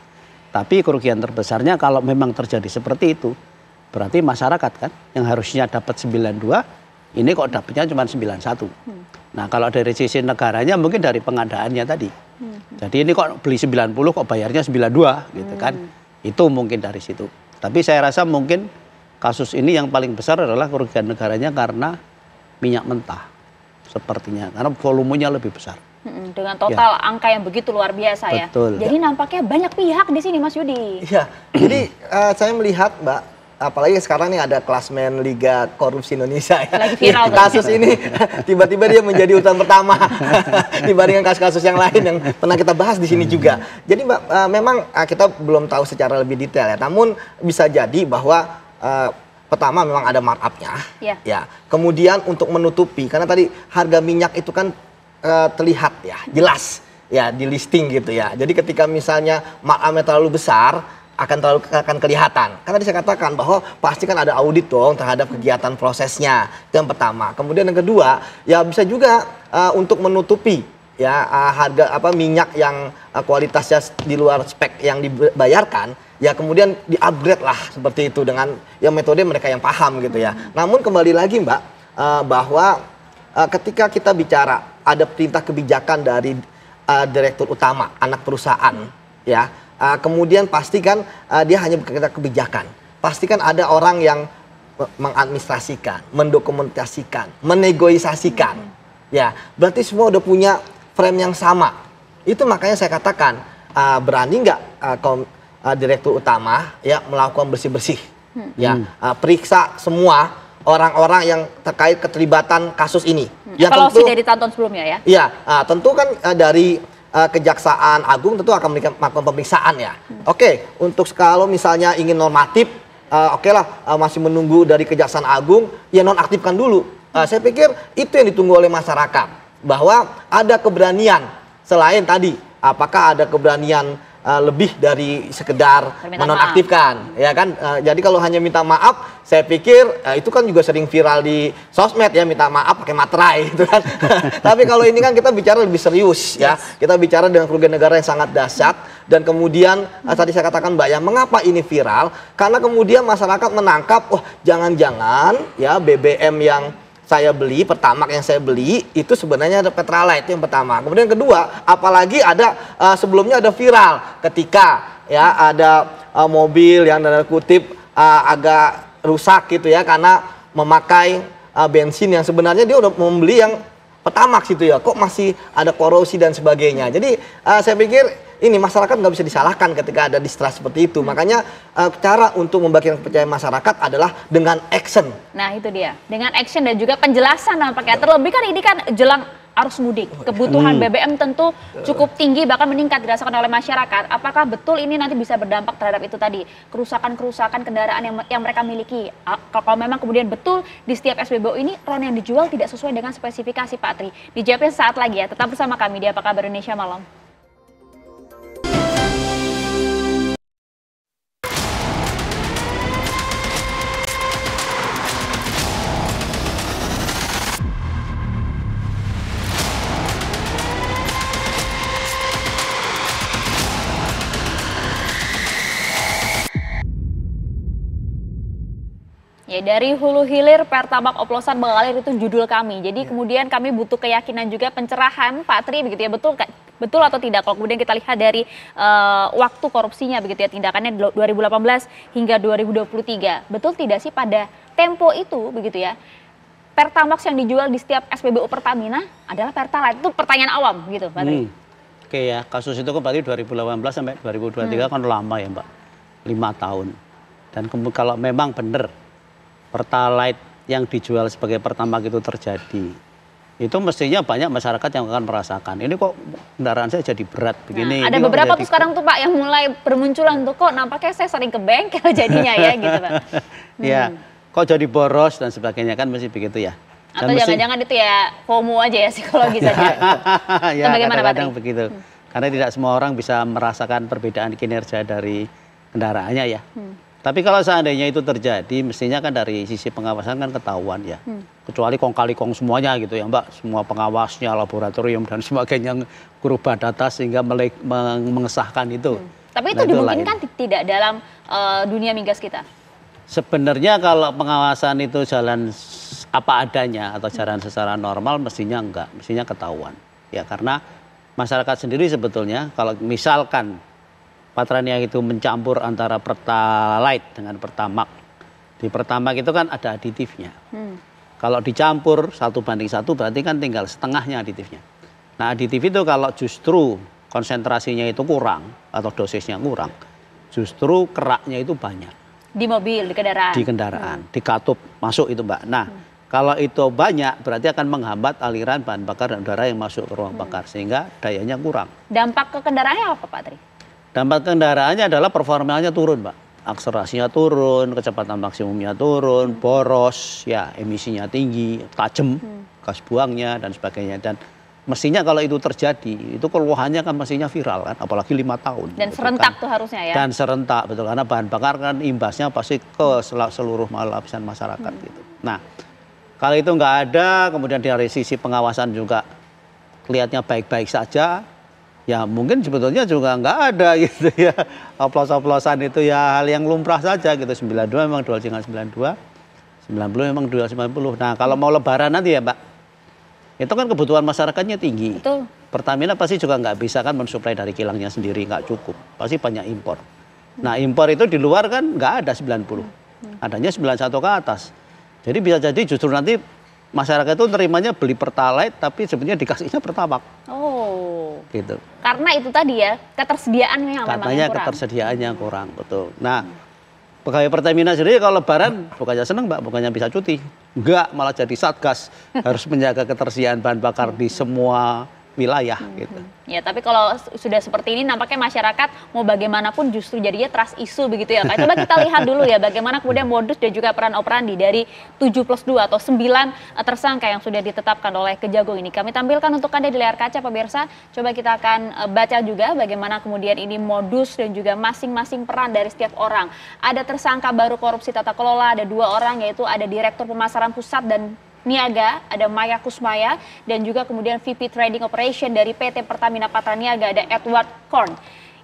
Tapi kerugian terbesarnya kalau memang terjadi seperti itu, berarti masyarakat kan yang harusnya dapat 92, ini kok dapatnya cuma 91. Nah kalau dari sisi negaranya mungkin dari pengadaannya tadi. Jadi ini kok beli 90 kok bayarnya 92 gitu kan. Itu mungkin dari situ. Tapi saya rasa mungkin kasus ini yang paling besar adalah kerugian negaranya karena minyak mentah. Sepertinya. Karena volumenya lebih besar. Dengan total angka yang begitu luar biasa. Betul. Ya. Jadi nampaknya banyak pihak di sini Mas Yudi. Iya. Jadi saya melihat Mbak, apalagi sekarang nih ada klasmen Liga Korupsi Indonesia ya. Lagi viral kasus ini tiba-tiba dia menjadi urutan pertama dibandingkan kasus-kasus yang lain yang pernah kita bahas di sini juga. Jadi Mbak, memang kita belum tahu secara lebih detail ya. Namun bisa jadi bahwa pertama memang ada markup-nya. Ya. Kemudian untuk menutupi karena tadi harga minyak itu kan terlihat ya, jelas ya di listing gitu ya. Jadi ketika misalnya markup-nya terlalu besar akan kelihatan. Karena saya katakan bahwa pasti kan ada audit dong terhadap kegiatan prosesnya. Itu yang pertama. Kemudian yang kedua, ya bisa juga untuk menutupi ya harga minyak yang kualitasnya di luar spek yang dibayarkan, ya kemudian di-upgrade lah seperti itu dengan ya metode mereka yang paham gitu ya. Namun kembali lagi Mbak, bahwa ketika kita bicara ada perintah kebijakan dari direktur utama anak perusahaan ya. Kemudian pastikan dia hanya bekerja kebijakan. Pastikan ada orang yang mengadministrasikan, mendokumentasikan, menegosiasikan. Ya, berarti semua udah punya frame yang sama. Itu makanya saya katakan berani nggak direktur utama ya melakukan bersih-bersih, ya periksa semua orang-orang yang terkait keterlibatan kasus ini. Yang evaluasi dari tahun sebelumnya ya? Iya, tentu kan dari Kejaksaan Agung tentu akan melakukan pemeriksaan ya. Oke, untuk kalau misalnya ingin normatif, oke lah masih menunggu dari Kejaksaan Agung, ya nonaktifkan dulu. Saya pikir itu yang ditunggu oleh masyarakat, bahwa ada keberanian selain tadi, apakah ada keberanian lebih dari sekedar menonaktifkan, ya kan? Jadi kalau hanya minta maaf, saya pikir itu kan juga sering viral di sosmed ya, minta maaf pakai materai gitu kan. Tapi kalau ini kan kita bicara lebih serius ya, kita bicara dengan kerugian negara yang sangat dahsyat. Dan kemudian tadi saya katakan Mbak ya, mengapa ini viral? Karena kemudian masyarakat menangkap, wah jangan-jangan ya BBM yang saya beli, Pertamax yang saya beli itu sebenarnya ada Petralite, itu yang pertama. Kemudian kedua, apalagi ada sebelumnya ada viral ketika ya ada mobil yang tanda kutip agak rusak gitu ya karena memakai bensin yang sebenarnya dia udah membeli yang Pertamax gitu ya, kok masih ada korosi dan sebagainya. Jadi saya pikir ini masyarakat nggak bisa disalahkan ketika ada distrust seperti itu. Makanya cara untuk membangkitkan kepercayaan masyarakat adalah dengan action. Nah itu dia, dengan action dan juga penjelasan nampaknya. Terlebih kan ini kan jelang arus mudik, kebutuhan BBM tentu cukup tinggi bahkan meningkat dirasakan oleh masyarakat. Apakah betul ini nanti bisa berdampak terhadap itu tadi, kerusakan kendaraan yang mereka miliki? Kalau memang kemudian betul di setiap SPBU ini ron yang dijual tidak sesuai dengan spesifikasi, Pak Tri. Dijawabnya saat lagi ya, tetap bersama kami di Apa Kabar Indonesia Malam. Ya, dari hulu hilir Pertamax oplosan mengalir itu judul kami. Jadi kemudian kami butuh keyakinan juga pencerahan Pak Tri begitu ya, betul atau tidak kalau kemudian kita lihat dari waktu korupsinya begitu ya, tindakannya 2018 hingga 2023. Betul tidak sih pada tempo itu begitu ya, Pertamax yang dijual di setiap SPBU Pertamina adalah Pertalite? Itu pertanyaan awam gitu Pak Tri. Oke ya, kasus itu kan berarti 2018 sampai 2023 kan lama ya Mbak, 5 tahun. Dan kalau memang benar Pertalite yang dijual sebagai Pertamax itu terjadi, itu mestinya banyak masyarakat yang akan merasakan. Ini kok kendaraan saya jadi berat begini. Nah, ada beberapa tuh sekarang tuh Pak yang mulai bermunculan tuh, kok nampaknya saya sering ke bengkel jadinya ya gitu Pak. Ya, kok jadi boros dan sebagainya kan mesti begitu ya. Dan atau jangan-jangan itu ya FOMO aja ya, psikologis saja. Ya, kadang-kadang begitu. Karena tidak semua orang bisa merasakan perbedaan kinerja dari kendaraannya ya. Tapi kalau seandainya itu terjadi, mestinya kan dari sisi pengawasan kan ketahuan ya. Kecuali kong kali kong semuanya gitu ya Mbak, semua pengawasnya, laboratorium dan sebagainya berubah data sehingga mengesahkan itu. Tapi itu dimungkinkan tidak dalam dunia migas kita? Sebenarnya kalau pengawasan itu jalan apa adanya atau jalan secara normal, mestinya enggak, mestinya ketahuan. Ya karena masyarakat sendiri sebetulnya kalau misalkan Patrania itu mencampur antara Pertalite dengan Pertamax. Di Pertamax itu kan ada aditifnya. Kalau dicampur 1:1 berarti kan tinggal setengahnya aditifnya. Nah aditif itu kalau justru konsentrasinya itu kurang atau dosisnya kurang, justru keraknya itu banyak. Di mobil, di kendaraan? Di kendaraan, di katup masuk itu Mbak. Nah kalau itu banyak berarti akan menghambat aliran bahan bakar dan udara yang masuk ke ruang bakar sehingga dayanya kurang. Dampak ke kendaraannya apa Pak Tri? Dampak kendaraannya adalah performanya turun, Pak. Akselerasinya turun, kecepatan maksimumnya turun, boros, ya emisinya tinggi, tajam, gas buangnya dan sebagainya. Dan mestinya kalau itu terjadi, itu keluhannya kan mestinya viral kan, apalagi 5 tahun. Dan serentak kan tuh harusnya ya. Dan serentak betul, karena bahan bakar kan imbasnya pasti ke seluruh lapisan masyarakat gitu. Nah, kalau itu nggak ada, kemudian dari sisi pengawasan juga kelihatannya baik-baik saja. Ya mungkin sebetulnya juga nggak ada gitu ya, oplos-oplosan itu ya hal yang lumrah saja gitu. 92 memang dual dengan 92, 90 memang dual 90. Nah kalau mau lebaran nanti ya Mbak, itu kan kebutuhan masyarakatnya tinggi. Betul. Pertamina pasti juga nggak bisa kan mensuplai dari kilangnya sendiri, nggak cukup. Pasti banyak impor. Nah impor itu di luar kan nggak ada 90, adanya 91 ke atas. Jadi bisa jadi justru nanti masyarakat itu nerimanya beli Pertalite tapi sebenarnya dikasihnya Pertamax. Oh. gitu. Karena itu tadi ya, ketersediaannya yang memang Katanya kurang. ketersediaannya kurang, betul. Nah, pegawai Pertamina sendiri kalau lebaran bukannya seneng Mbak, bukannya bisa cuti. Enggak, malah jadi satgas. Harus menjaga ketersediaan bahan bakar di semua wilayah gitu. Ya, tapi kalau sudah seperti ini nampaknya masyarakat mau bagaimanapun justru jadinya trust issue begitu ya Kak. Coba kita lihat dulu ya bagaimana kemudian modus dan juga peran operandi dari 7+2 atau 9 tersangka yang sudah ditetapkan oleh Kejagung ini. Kami tampilkan untuk Anda di layar kaca pemirsa. Coba kita akan baca juga bagaimana kemudian ini modus dan juga masing-masing peran dari setiap orang. Ada tersangka baru korupsi tata kelola, ada 2 orang yaitu ada Direktur Pemasaran Pusat dan Niaga, ada Maya Kusmaya, dan juga kemudian VP Trading Operation dari PT Pertamina Patraniaga, ada Edward Korn.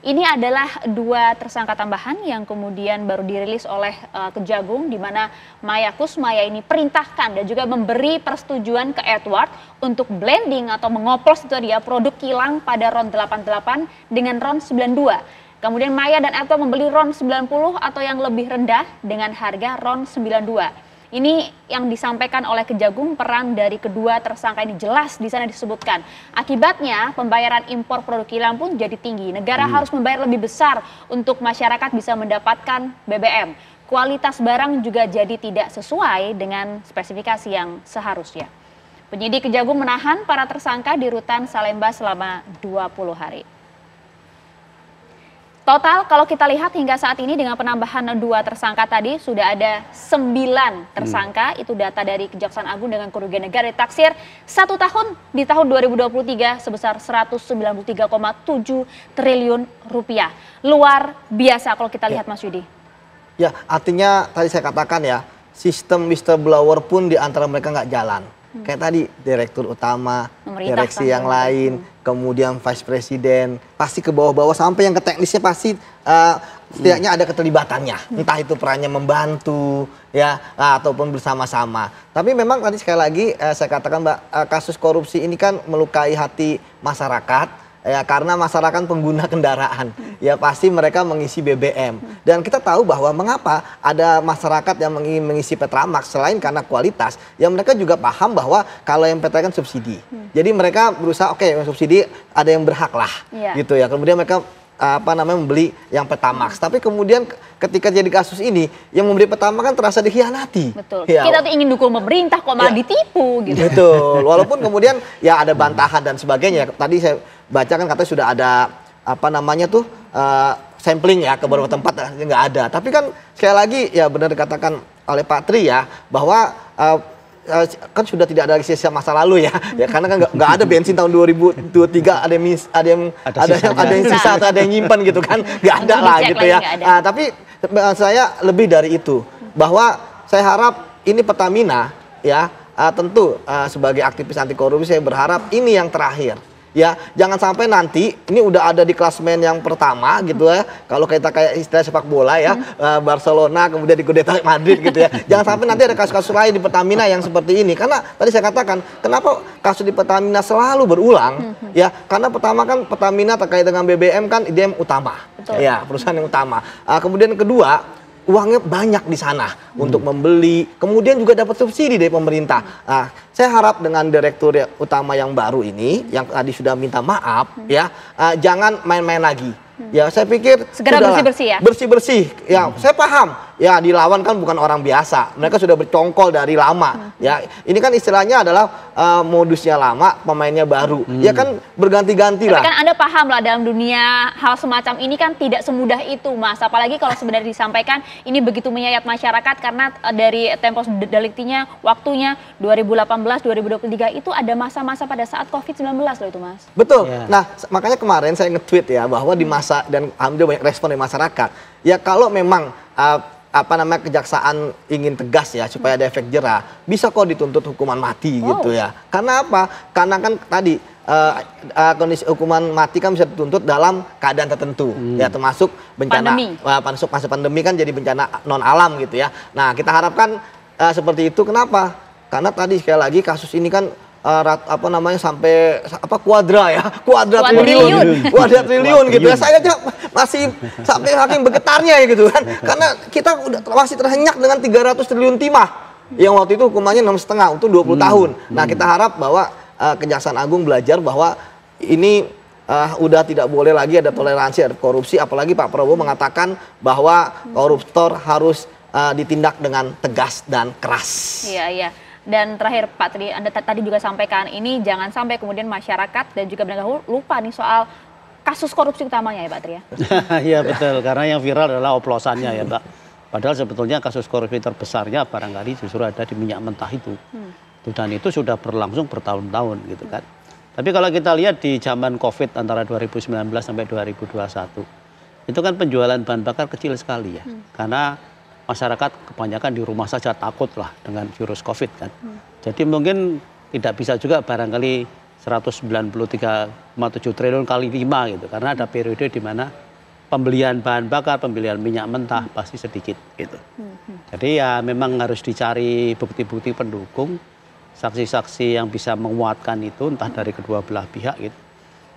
Ini adalah 2 tersangka tambahan yang kemudian baru dirilis oleh Kejagung, di mana Maya Kusmaya ini perintahkan dan juga memberi persetujuan ke Edward untuk blending atau mengoplos itu dia produk kilang pada RON 88 dengan RON 92. Kemudian Maya dan Edward membeli RON 90 atau yang lebih rendah dengan harga RON 92. Ini yang disampaikan oleh Kejagung, peran dari kedua tersangka ini jelas di sana disebutkan. Akibatnya pembayaran impor produk kilang pun jadi tinggi. Negara harus membayar lebih besar untuk masyarakat bisa mendapatkan BBM. Kualitas barang juga jadi tidak sesuai dengan spesifikasi yang seharusnya. Penyidik Kejagung menahan para tersangka di rutan Salemba selama 20 hari. Total kalau kita lihat hingga saat ini dengan penambahan 2 tersangka tadi sudah ada 9 tersangka. Itu data dari Kejaksaan Agung dengan kerugian negara ditaksir 1 tahun di tahun 2023 sebesar 193,7 triliun rupiah. Luar biasa kalau kita lihat Mas Yudi. Ya, artinya tadi saya katakan ya, sistem whistleblower pun di antara mereka nggak jalan. Kayak tadi direktur utama, direksi yang lain, kemudian vice presiden, pasti ke bawah-bawah sampai yang ke teknisnya pasti setidaknya ada keterlibatannya. Entah itu perannya membantu ya ataupun bersama-sama. Tapi memang tadi sekali lagi saya katakan Mbak, kasus korupsi ini kan melukai hati masyarakat. Ya, karena masyarakat pengguna kendaraan, ya pasti mereka mengisi BBM. Dan kita tahu bahwa mengapa ada masyarakat yang ingin mengisi Petramax selain karena kualitas, ya mereka juga paham bahwa kalau yang Petra kan subsidi. Jadi mereka berusaha yang subsidi ada yang berhak lah, gitu ya. Kemudian mereka membeli yang Pertamax. Tapi kemudian ketika jadi kasus ini, yang membeli Pertamax kan terasa dikhianati. Betul. Ya. Kita tuh ingin dukung pemerintah kok malah ditipu gitu. Betul. Walaupun kemudian ya ada bantahan dan sebagainya. Tadi saya baca kan katanya sudah ada sampling ya ke beberapa tempat nggak ada. Tapi kan sekali lagi ya benar dikatakan oleh Pak Tri ya bahwa kan sudah tidak ada sisa masa lalu ya, karena kan nggak ada bensin tahun 2023 ada yang sisa atau ada yang nyimpan gitu kan, nggak ada lah gitu ya. Tapi saya lebih dari itu bahwa saya harap ini Pertamina ya tentu sebagai aktivis anti korupsi saya berharap ini yang terakhir. Ya, jangan sampai nanti ini udah ada di klasemen yang pertama gitu ya. Kalau kita kayak istilah sepak bola ya, Barcelona kemudian dikudeta Madrid gitu ya. Jangan sampai nanti ada kasus-kasus lain di Pertamina yang seperti ini. Karena tadi saya katakan, kenapa kasus di Pertamina selalu berulang? Ya, karena pertama kan Pertamina terkait dengan BBM kan ide yang utama. Betul. Ya, perusahaan yang utama. Kemudian kedua, uangnya banyak di sana untuk membeli, kemudian juga dapat subsidi dari pemerintah. Saya harap dengan direktur utama yang baru ini, yang tadi sudah minta maaf, ya jangan main-main lagi. Ya saya pikir segera bersih-bersih ya. Bersih-bersih. Ya, saya paham. Ya dilawan kan bukan orang biasa. Mereka sudah bercongkol dari lama. Ya, ini kan istilahnya adalah modusnya lama, pemainnya baru. Ya kan berganti-ganti lah. Tapi kan Anda paham lah dalam dunia hal semacam ini kan tidak semudah itu, Mas. Apalagi kalau sebenarnya disampaikan ini begitu menyayat masyarakat karena dari tempos deliktinya waktunya 2018 2023 itu ada masa-masa pada saat COVID-19 loh itu, Mas. Betul. Yeah. Nah, makanya kemarin saya nge-tweet ya bahwa di masa dan alhamdulillah banyak respon dari masyarakat. Ya kalau memang kejaksaan ingin tegas ya supaya ada efek jera, bisa kok dituntut hukuman mati gitu ya. Karena apa? Karena kan tadi kondisi hukuman mati kan bisa dituntut dalam keadaan tertentu ya, termasuk bencana masuk masa pandemi kan jadi bencana non alam gitu ya. Nah, kita harapkan seperti itu. Kenapa? Karena tadi sekali lagi kasus ini kan sampai kuadrat triliun gitu ya. Saya aja masih sampai hakim bergetarnya ya gitu kan, karena kita udah masih terhenyak dengan 300 triliun timah yang waktu itu hukumannya 6,5 untuk 20 tahun. Nah, kita harap bahwa Kejaksaan Agung belajar bahwa ini udah tidak boleh lagi ada toleransi ada korupsi, apalagi Pak Prabowo mengatakan bahwa koruptor harus ditindak dengan tegas dan keras. Iya. Dan terakhir Pak, Anda tadi juga sampaikan ini jangan sampai kemudian masyarakat dan juga penegak hukum lupa nih soal kasus korupsi utamanya ya Pak Tri ya. Iya betul, karena yang viral adalah oplosannya ya Mbak. Padahal sebetulnya kasus korupsi terbesarnya barangkali justru ada di minyak mentah itu. Dan itu sudah berlangsung bertahun-tahun gitu kan. Tapi kalau kita lihat di zaman COVID antara 2019 sampai 2021, itu kan penjualan bahan bakar kecil sekali ya. Karena masyarakat kebanyakan di rumah saja takut lah dengan virus COVID kan. Jadi mungkin tidak bisa juga barangkali 193,7 triliun kali 5 gitu. Karena ada periode di mana pembelian bahan bakar, pembelian minyak mentah pasti sedikit gitu. Jadi ya memang harus dicari bukti-bukti pendukung, saksi-saksi yang bisa menguatkan itu entah dari kedua belah pihak gitu.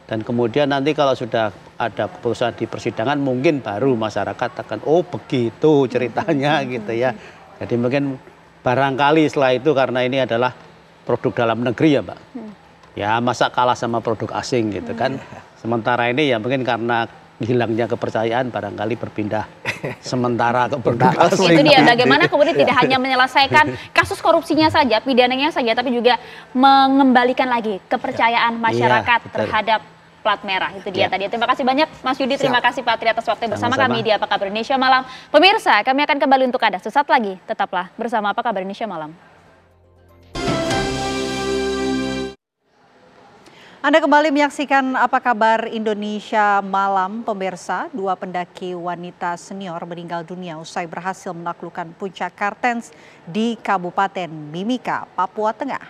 Dan kemudian nanti kalau sudah ada keputusan di persidangan mungkin baru masyarakat akan oh begitu ceritanya gitu ya. Jadi mungkin barangkali setelah itu karena ini adalah produk dalam negeri ya Mbak. Ya masa kalah sama produk asing gitu kan. Sementara ini ya mungkin karena hilangnya kepercayaan barangkali berpindah sementara ke produk asing. Itu dia bagaimana kemudian tidak hanya menyelesaikan kasus korupsinya saja, pidananya saja, tapi juga mengembalikan lagi kepercayaan masyarakat terhadap plat merah. Itu dia tadi. Terima kasih banyak Mas Yudi, terima kasih Pak Tri atas waktu bersama kami di Apa Kabar Indonesia Malam. Pemirsa, kami akan kembali untuk Anda sesaat lagi. Tetaplah bersama Apa Kabar Indonesia Malam. Anda kembali menyaksikan Apa Kabar Indonesia Malam, pemirsa. 2 pendaki wanita senior meninggal dunia usai berhasil menaklukkan puncak Kartens di Kabupaten Mimika, Papua Tengah.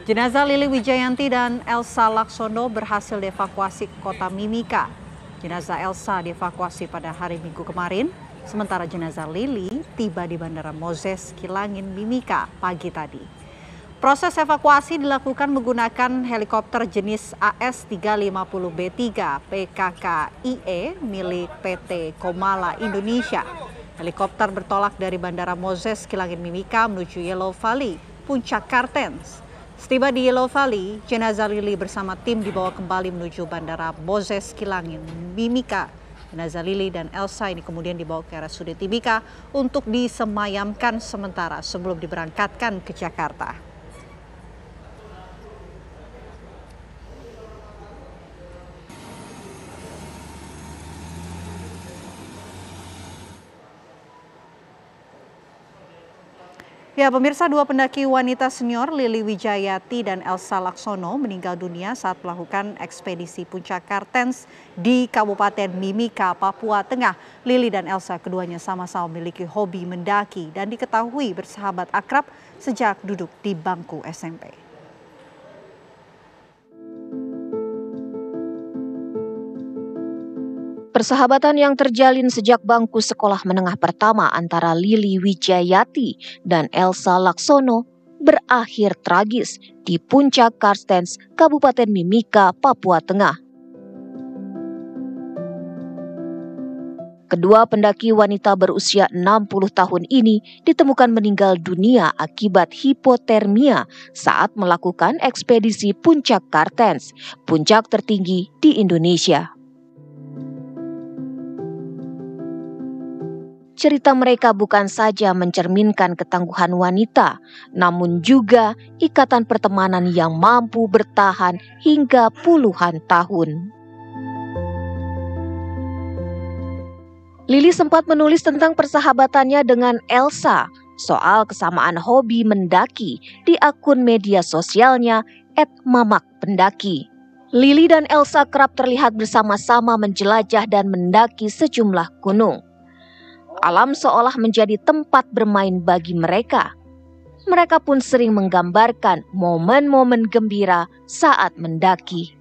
Jenazah Lili Wijayanti dan Elsa Laksono berhasil dievakuasi ke kota Mimika. Jenazah Elsa dievakuasi pada hari Minggu kemarin, sementara jenazah Lili tiba di Bandara Moses Kilangin Mimika pagi tadi. Proses evakuasi dilakukan menggunakan helikopter jenis AS-350B3 PKK-IE milik PT Komala Indonesia. Helikopter bertolak dari Bandara Moses Kilangin Mimika menuju Yellow Valley, Puncak Kartens. Setiba di Yellow Valley, jenazah Lili bersama tim dibawa kembali menuju Bandara Moses Kilangin Mimika. Jenazah Lili dan Elsa ini kemudian dibawa ke RSUD Timika untuk disemayamkan sementara sebelum diberangkatkan ke Jakarta. Ya, pemirsa, 2 pendaki wanita senior Lili Wijayati dan Elsa Laksono meninggal dunia saat melakukan ekspedisi Puncak Kartens di Kabupaten Mimika, Papua Tengah. Lili dan Elsa keduanya sama-sama memiliki hobi mendaki dan diketahui bersahabat akrab sejak duduk di bangku SMP. Persahabatan yang terjalin sejak bangku sekolah menengah pertama antara Lili Wijayati dan Elsa Laksono berakhir tragis di Puncak Kartens, Kabupaten Mimika, Papua Tengah. Kedua pendaki wanita berusia 60 tahun ini ditemukan meninggal dunia akibat hipotermia saat melakukan ekspedisi Puncak Kartens, puncak tertinggi di Indonesia. Cerita mereka bukan saja mencerminkan ketangguhan wanita, namun juga ikatan pertemanan yang mampu bertahan hingga puluhan tahun. Lili sempat menulis tentang persahabatannya dengan Elsa soal kesamaan hobi mendaki di akun media sosialnya @mamakpendaki. Lili dan Elsa kerap terlihat bersama-sama menjelajah dan mendaki sejumlah gunung. Alam seolah menjadi tempat bermain bagi mereka. Mereka pun sering menggambarkan momen-momen gembira saat mendaki.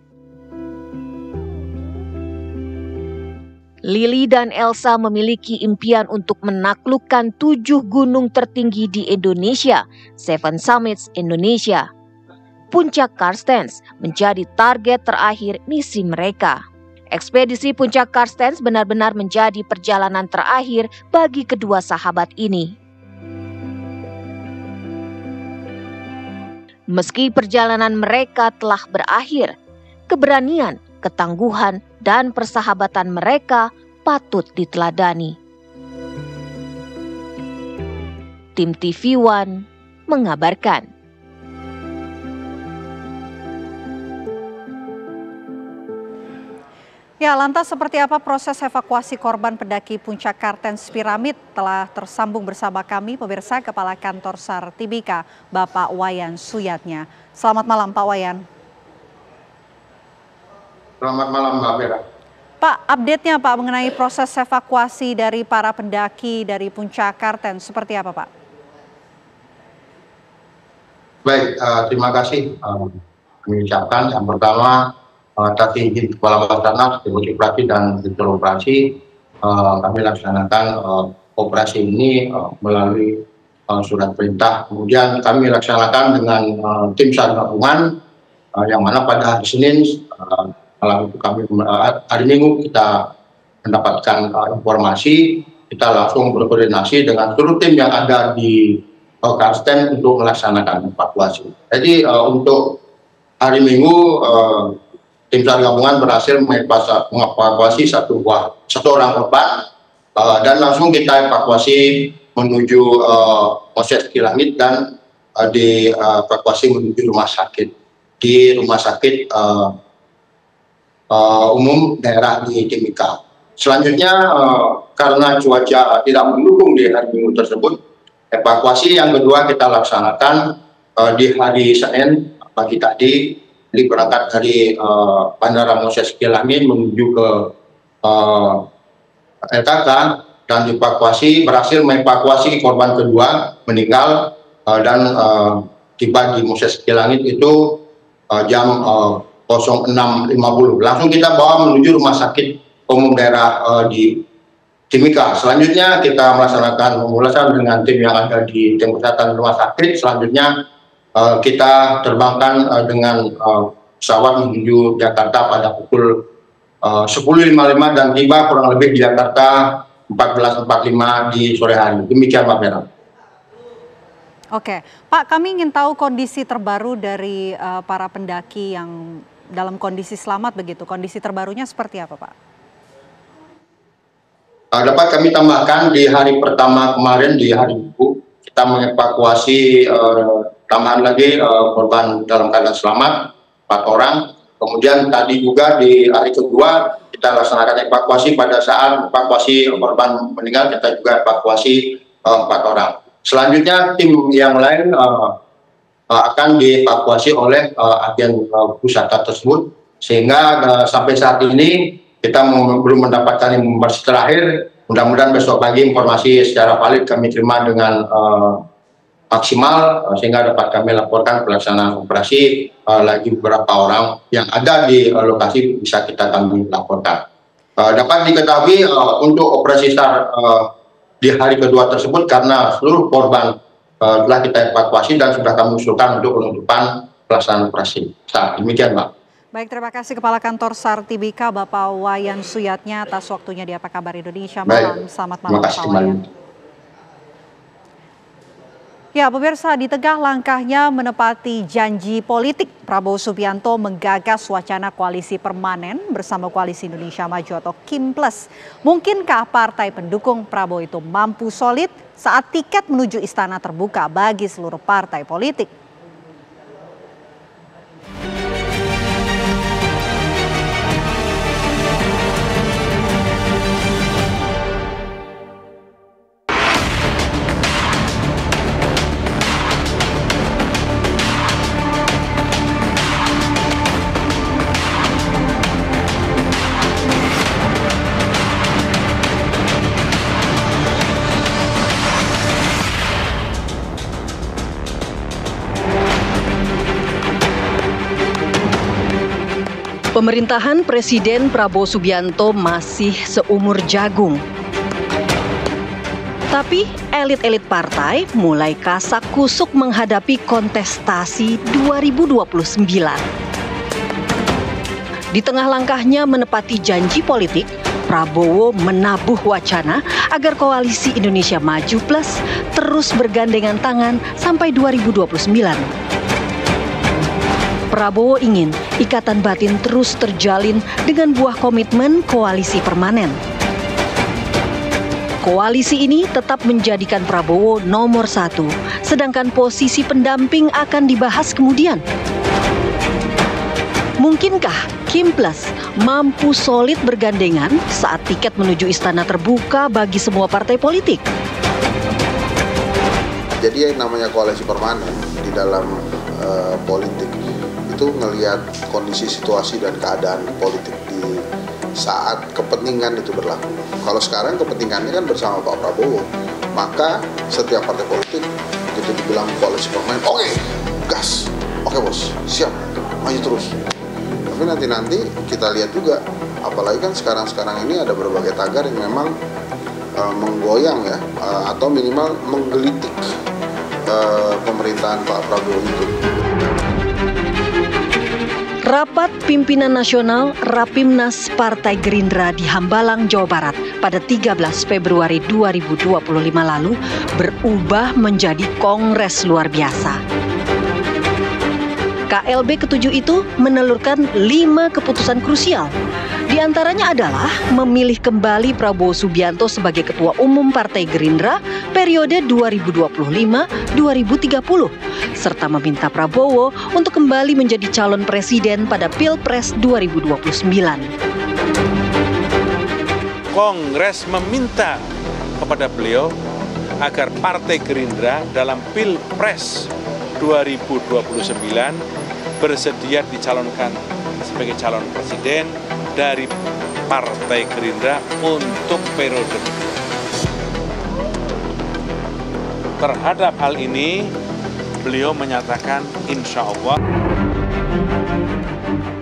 Lili dan Elsa memiliki impian untuk menaklukkan 7 gunung tertinggi di Indonesia, 7 Summits Indonesia. Puncak Kartens menjadi target terakhir misi mereka. Ekspedisi Puncak Kartens benar-benar menjadi perjalanan terakhir bagi kedua sahabat ini. Meski perjalanan mereka telah berakhir, keberanian, ketangguhan, dan persahabatan mereka patut diteladani. Tim TV One mengabarkan. Ya, lantas seperti apa proses evakuasi korban pendaki puncak Kartens Piramid? Telah tersambung bersama kami pemirsa Kepala Kantor SAR Tibika, Bapak Wayan Suyatnya. Selamat malam Pak Wayan. Selamat malam Mbak Vera. Pak, update-nya Pak mengenai proses evakuasi dari para pendaki dari puncak Kartens seperti apa Pak? Baik, terima kasih. Kami ucapkan yang pertama atas izin Kepala Basarnas, Divisi Operasi dan Direktur Operasi, kami laksanakan operasi ini melalui surat perintah. Kemudian kami laksanakan dengan tim SAR gabungan, yang mana pada hari Senin, malam itu hari Minggu kita mendapatkan informasi, kita langsung berkoordinasi dengan seluruh tim yang ada di Kartens untuk melaksanakan evakuasi. Jadi untuk hari Minggu tim SAR gabungan berhasil mengevakuasi satu orang korban dan langsung kita evakuasi menuju Moses Kilangit dan dievakuasi menuju rumah sakit di rumah sakit umum daerah di Timika. Selanjutnya karena cuaca tidak mendukung di hari Minggu tersebut, evakuasi yang kedua kita laksanakan di hari Senin pagi tadi. Jadi berangkat dari Bandara Moses Kilangit menuju ke LKK dan berhasil mengevakuasi korban kedua meninggal dan tiba di Moses Kilangit itu jam 06.50. Langsung kita bawa menuju rumah sakit umum daerah di Timika. Selanjutnya kita melaksanakan pemulasan dengan tim yang ada di tim kesehatan rumah sakit. Selanjutnya kita terbangkan dengan pesawat menuju Jakarta pada pukul 10.55 dan tiba kurang lebih di Jakarta 14.45 di sore hari. Demikian Mbak Vera. Oke, Pak, kami ingin tahu kondisi terbaru dari para pendaki yang dalam kondisi selamat begitu. Kondisi terbarunya seperti apa, Pak? Dapat kami tambahkan di hari pertama kemarin, di hari Minggu, kita mengevakuasi tambahan lagi korban dalam keadaan selamat 4 orang. Kemudian tadi juga di hari kedua kita laksanakan evakuasi. Pada saat evakuasi korban meninggal kita juga evakuasi 4 orang. Selanjutnya tim yang lain akan dievakuasi oleh agen wisata tersebut, sehingga sampai saat ini kita belum mendapatkan informasi terakhir. Mudah-mudahan besok pagi informasi secara valid kami terima dengan maksimal sehingga dapat kami laporkan pelaksanaan operasi lagi beberapa orang yang ada di lokasi bisa kami laporkan. Dapat diketahui untuk operasi SAR di hari kedua tersebut karena seluruh korban telah kita evakuasi dan sudah kami usulkan untuk penutupan pelaksanaan operasi SAR. Demikian, Mbak. Baik, terima kasih Kepala Kantor SAR Tibika Bapak Wayan Suyatnya atas waktunya di Apa Kabar Indonesia Malam. Selamat malam Pak Wayan. Ya, pemirsa, di tengah langkahnya menepati janji politik, Prabowo Subianto menggagas wacana koalisi permanen bersama Koalisi Indonesia Maju atau KIM+. Mungkinkah partai pendukung Prabowo itu mampu solid saat tiket menuju istana terbuka bagi seluruh partai politik? Pemerintahan Presiden Prabowo Subianto masih seumur jagung. Tapi elit-elit partai mulai kasak kusuk menghadapi kontestasi 2029. Di tengah langkahnya menepati janji politik, Prabowo menabuh wacana agar Koalisi Indonesia Maju Plus terus bergandengan tangan sampai 2029. Prabowo ingin ikatan batin terus terjalin dengan buah komitmen koalisi permanen. Koalisi ini tetap menjadikan Prabowo nomor 1, sedangkan posisi pendamping akan dibahas kemudian. Mungkinkah Kim Plus mampu solid bergandengan saat tiket menuju istana terbuka bagi semua partai politik? Jadi yang namanya koalisi permanen di dalam politik itu ngelihat kondisi situasi dan keadaan politik di saat kepentingan itu berlaku. Kalau sekarang kepentingannya kan bersama Pak Prabowo, maka setiap partai politik gitu dibilang koalisi permanen, oke, gas, oke bos, siap, maju terus. Tapi nanti kita lihat juga, apalagi kan sekarang ini ada berbagai tagar yang memang menggoyang ya, atau minimal menggelitik pemerintahan Pak Prabowo itu. Rapat Pimpinan Nasional Rapimnas Partai Gerindra di Hambalang, Jawa Barat pada 13 Februari 2025 lalu berubah menjadi kongres luar biasa. KLB ke-7 itu menelurkan 5 keputusan krusial. Di antaranya adalah memilih kembali Prabowo Subianto sebagai Ketua Umum Partai Gerindra periode 2025-2030, serta meminta Prabowo untuk kembali menjadi calon presiden pada Pilpres 2029. Kongres meminta kepada beliau agar Partai Gerindra dalam Pilpres 2029 bersedia dicalonkan sebagai calon presiden dari Partai Gerindra untuk periode. Terhadap hal ini, beliau menyatakan insya Allah.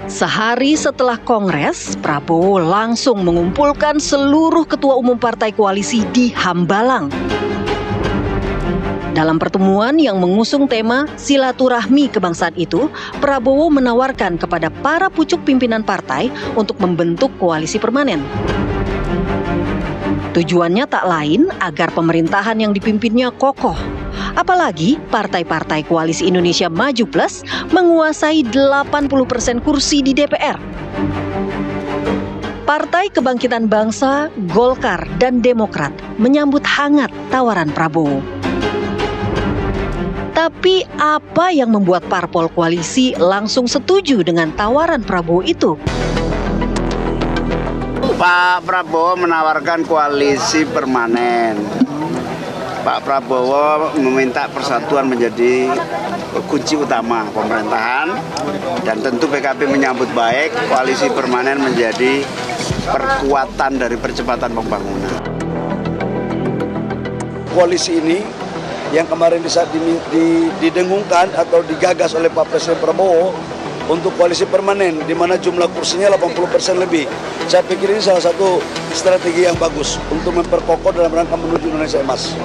Sehari setelah Kongres, Prabowo langsung mengumpulkan seluruh ketua umum partai koalisi di Hambalang. Dalam pertemuan yang mengusung tema silaturahmi kebangsaan itu, Prabowo menawarkan kepada para pucuk pimpinan partai untuk membentuk koalisi permanen. Tujuannya tak lain agar pemerintahan yang dipimpinnya kokoh. Apalagi partai-partai Koalisi Indonesia Maju Plus menguasai 80% kursi di DPR. Partai Kebangkitan Bangsa, Golkar, dan Demokrat menyambut hangat tawaran Prabowo. Tapi apa yang membuat parpol koalisi langsung setuju dengan tawaran Prabowo itu? Pak Prabowo menawarkan koalisi permanen. Pak Prabowo meminta persatuan menjadi kunci utama pemerintahan, dan tentu PKB menyambut baik koalisi permanen menjadi perkuatan dari percepatan pembangunan. Koalisi ini yang kemarin didengungkan atau digagas oleh Pak Presiden Prabowo untuk koalisi permanen, di mana jumlah kursinya 80% lebih. Saya pikir ini salah satu strategi yang bagus untuk memperkokoh dalam rangka menuju Indonesia Emas.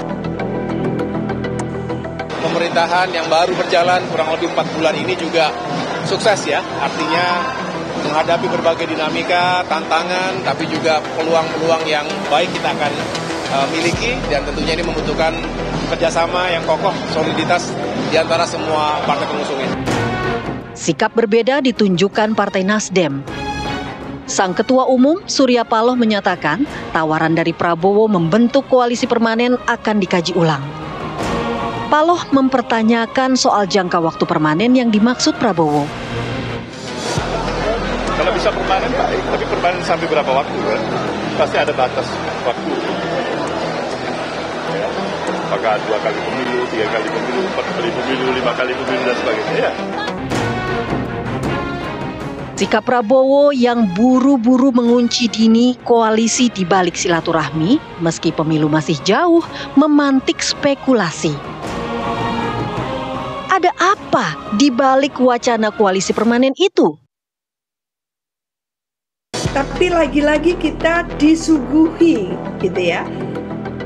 Pemerintahan yang baru berjalan kurang lebih 4 bulan ini juga sukses ya, artinya menghadapi berbagai dinamika, tantangan, tapi juga peluang-peluang yang baik kita akan miliki, dan tentunya ini membutuhkan kerjasama yang kokoh, soliditas di antara semua partai pengusung ini. Sikap berbeda ditunjukkan Partai Nasdem. Sang Ketua Umum Surya Paloh menyatakan tawaran dari Prabowo membentuk koalisi permanen akan dikaji ulang. Paloh mempertanyakan soal jangka waktu permanen yang dimaksud Prabowo. Kalau bisa permanen baik, tapi permanen sampai berapa waktu kan? Pasti ada batas waktu. Ya. Apakah 2 kali pemilu, 3 kali pemilu, 4 kali pemilu, 5 kali pemilu, dan sebagainya ya. Sikap Prabowo yang buru-buru mengunci dini koalisi di balik silaturahmi, meski pemilu masih jauh, memantik spekulasi. Ada apa di balik wacana koalisi permanen itu? Tapi lagi-lagi kita disuguhi, gitu ya,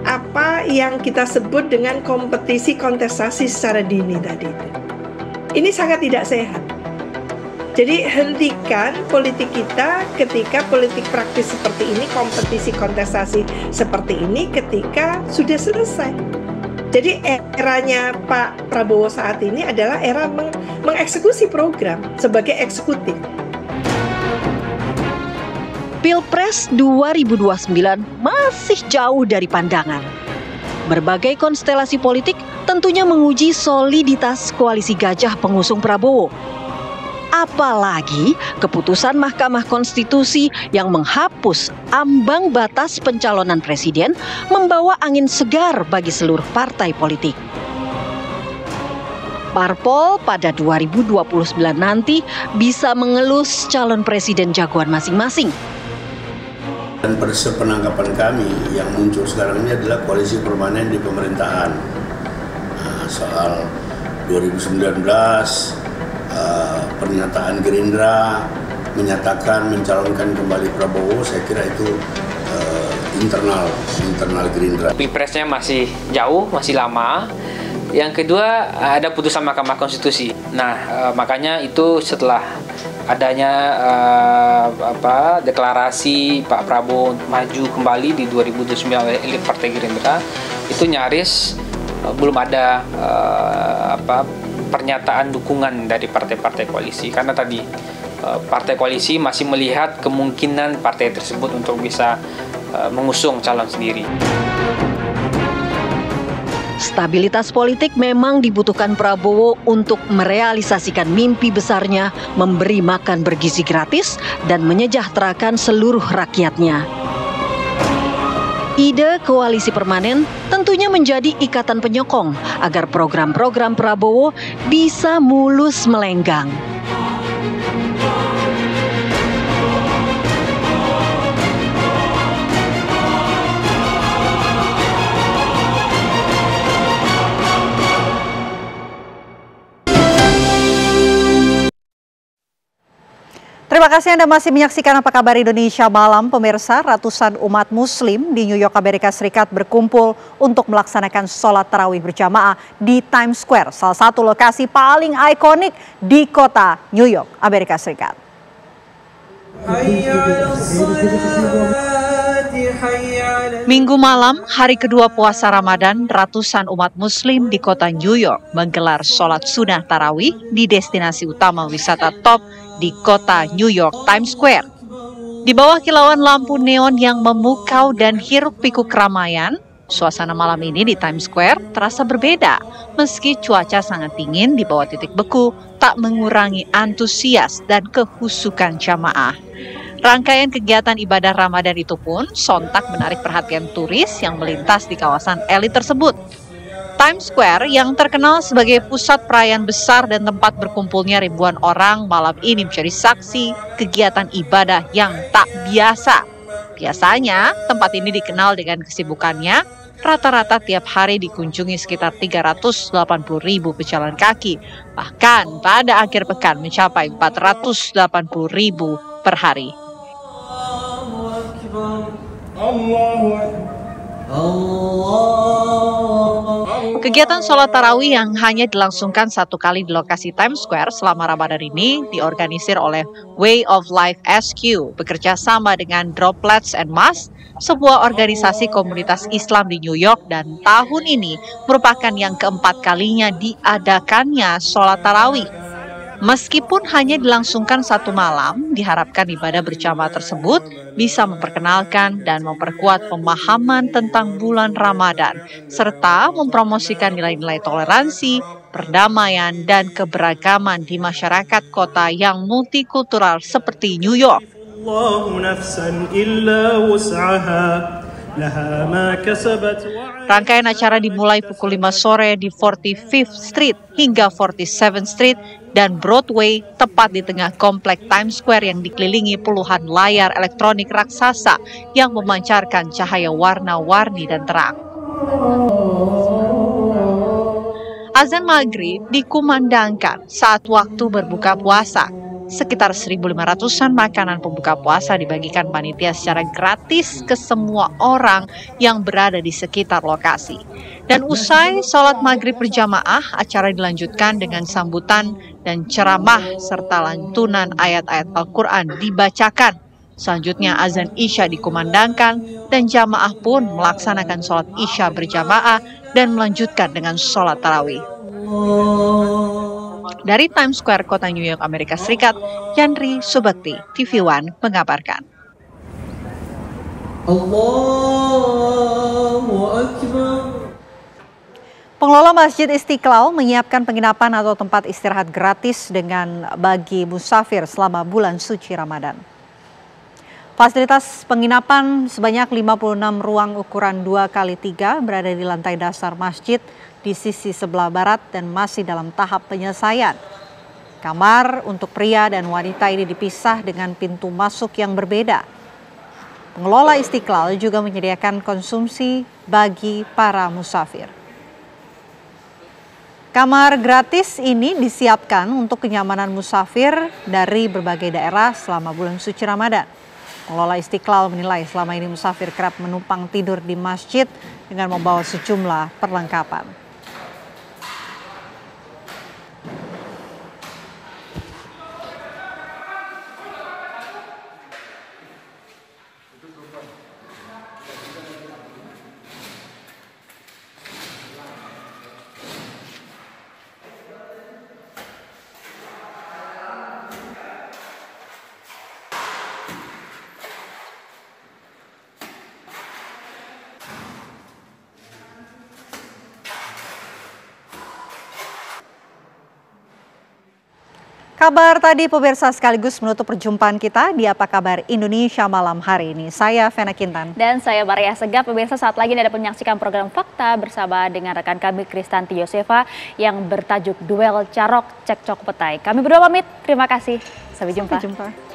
apa yang kita sebut dengan kompetisi kontestasi secara dini tadi itu. Ini sangat tidak sehat. Jadi hentikan politik kita ketika politik praktis seperti ini, kompetisi kontestasi seperti ini ketika sudah selesai. Jadi eranya Pak Prabowo saat ini adalah era mengeksekusi program sebagai eksekutif. Pilpres 2029 masih jauh dari pandangan. Berbagai konstelasi politik tentunya menguji soliditas koalisi gajah pengusung Prabowo. Apalagi keputusan Mahkamah Konstitusi yang menghapus ambang batas pencalonan presiden membawa angin segar bagi seluruh partai politik. Parpol pada 2029 nanti bisa mengelus calon presiden jagoan masing-masing. Dan pada sepenangkapan kami yang muncul sekarang ini adalah koalisi permanen di pemerintahan. Soal 2019, pernyataan Gerindra menyatakan mencalonkan kembali Prabowo, saya kira itu internal Gerindra. Pilpresnya masih jauh, masih lama. Yang kedua, ada putusan Mahkamah Konstitusi. Nah, makanya itu setelah adanya deklarasi Pak Prabowo maju kembali di 2029 oleh elit Partai Gerindra, itu nyaris belum ada pernyataan dukungan dari partai-partai koalisi, karena tadi partai koalisi masih melihat kemungkinan partai tersebut untuk bisa mengusung calon sendiri. Stabilitas politik memang dibutuhkan Prabowo untuk merealisasikan mimpi besarnya, memberi makan bergizi gratis, dan menyejahterakan seluruh rakyatnya. Ide koalisi permanen tentunya menjadi ikatan penyokong agar program-program Prabowo bisa mulus melenggang. Terima kasih Anda masih menyaksikan Apa Kabar Indonesia Malam. Pemirsa, ratusan umat muslim di New York, Amerika Serikat berkumpul untuk melaksanakan sholat tarawih berjamaah di Times Square, salah satu lokasi paling ikonik di kota New York, Amerika Serikat. Minggu malam, hari kedua puasa Ramadan, ratusan umat muslim di kota New York menggelar sholat sunnah tarawih di destinasi utama wisata top di kota New York, Times Square. Di bawah kilauan lampu neon yang memukau dan hiruk-pikuk keramaian, suasana malam ini di Times Square terasa berbeda. Meski cuaca sangat dingin di bawah titik beku, tak mengurangi antusias dan kehusukan jamaah. Rangkaian kegiatan ibadah Ramadan itu pun sontak menarik perhatian turis yang melintas di kawasan elit tersebut. Times Square yang terkenal sebagai pusat perayaan besar dan tempat berkumpulnya ribuan orang malam ini menjadi saksi kegiatan ibadah yang tak biasa. Biasanya tempat ini dikenal dengan kesibukannya, rata-rata tiap hari dikunjungi sekitar 380.000 pejalan kaki. Bahkan pada akhir pekan mencapai 480.000 per hari. Kegiatan sholat tarawih yang hanya dilangsungkan satu kali di lokasi Times Square selama Ramadan ini diorganisir oleh Way of Life SQ bekerja sama dengan Droplets and Mass, sebuah organisasi komunitas Islam di New York, dan tahun ini merupakan yang keempat kalinya diadakannya sholat tarawih. Meskipun hanya dilangsungkan satu malam, diharapkan ibadah berjamaah tersebut bisa memperkenalkan dan memperkuat pemahaman tentang bulan Ramadan, serta mempromosikan nilai-nilai toleransi, perdamaian, dan keberagaman di masyarakat kota yang multikultural seperti New York. Rangkaian acara dimulai pukul 5 sore di 45th Street hingga 47th Street dan Broadway, tepat di tengah komplek Times Square yang dikelilingi puluhan layar elektronik raksasa yang memancarkan cahaya warna-warni dan terang. Azan maghrib dikumandangkan saat waktu berbuka puasa. Sekitar 1.500-an makanan pembuka puasa dibagikan panitia secara gratis ke semua orang yang berada di sekitar lokasi. Dan usai sholat maghrib berjamaah, acara dilanjutkan dengan sambutan dan ceramah serta lantunan ayat-ayat Al-Quran dibacakan. Selanjutnya azan Isya dikumandangkan dan jamaah pun melaksanakan sholat Isya berjamaah dan melanjutkan dengan sholat tarawih. Dari Times Square, kota New York, Amerika Serikat, Yandri Subakti, TV One mengabarkan. Allahu Akbar. Pengelola Masjid Istiqlal menyiapkan penginapan atau tempat istirahat gratis bagi musafir selama bulan suci Ramadan. Fasilitas penginapan sebanyak 56 ruang ukuran 2x3 berada di lantai dasar masjid di sisi sebelah barat dan masih dalam tahap penyelesaian. Kamar untuk pria dan wanita ini dipisah dengan pintu masuk yang berbeda. Pengelola Istiqlal juga menyediakan konsumsi bagi para musafir. Kamar gratis ini disiapkan untuk kenyamanan musafir dari berbagai daerah selama bulan suci Ramadan. Pengelola Istiqlal menilai selama ini musafir kerap menumpang tidur di masjid dengan membawa sejumlah perlengkapan. Kabar tadi pemirsa sekaligus menutup perjumpaan kita di Apa Kabar Indonesia malam hari ini. Saya Vena Kintan. Dan saya Maria Segap. Pemirsa, saat lagi Anda menyaksikan program Fakta bersama dengan rekan kami Kristanti Yosefa yang bertajuk Duel Carok Cekcok Petai. Kami berdua pamit. Terima kasih. Sampai jumpa.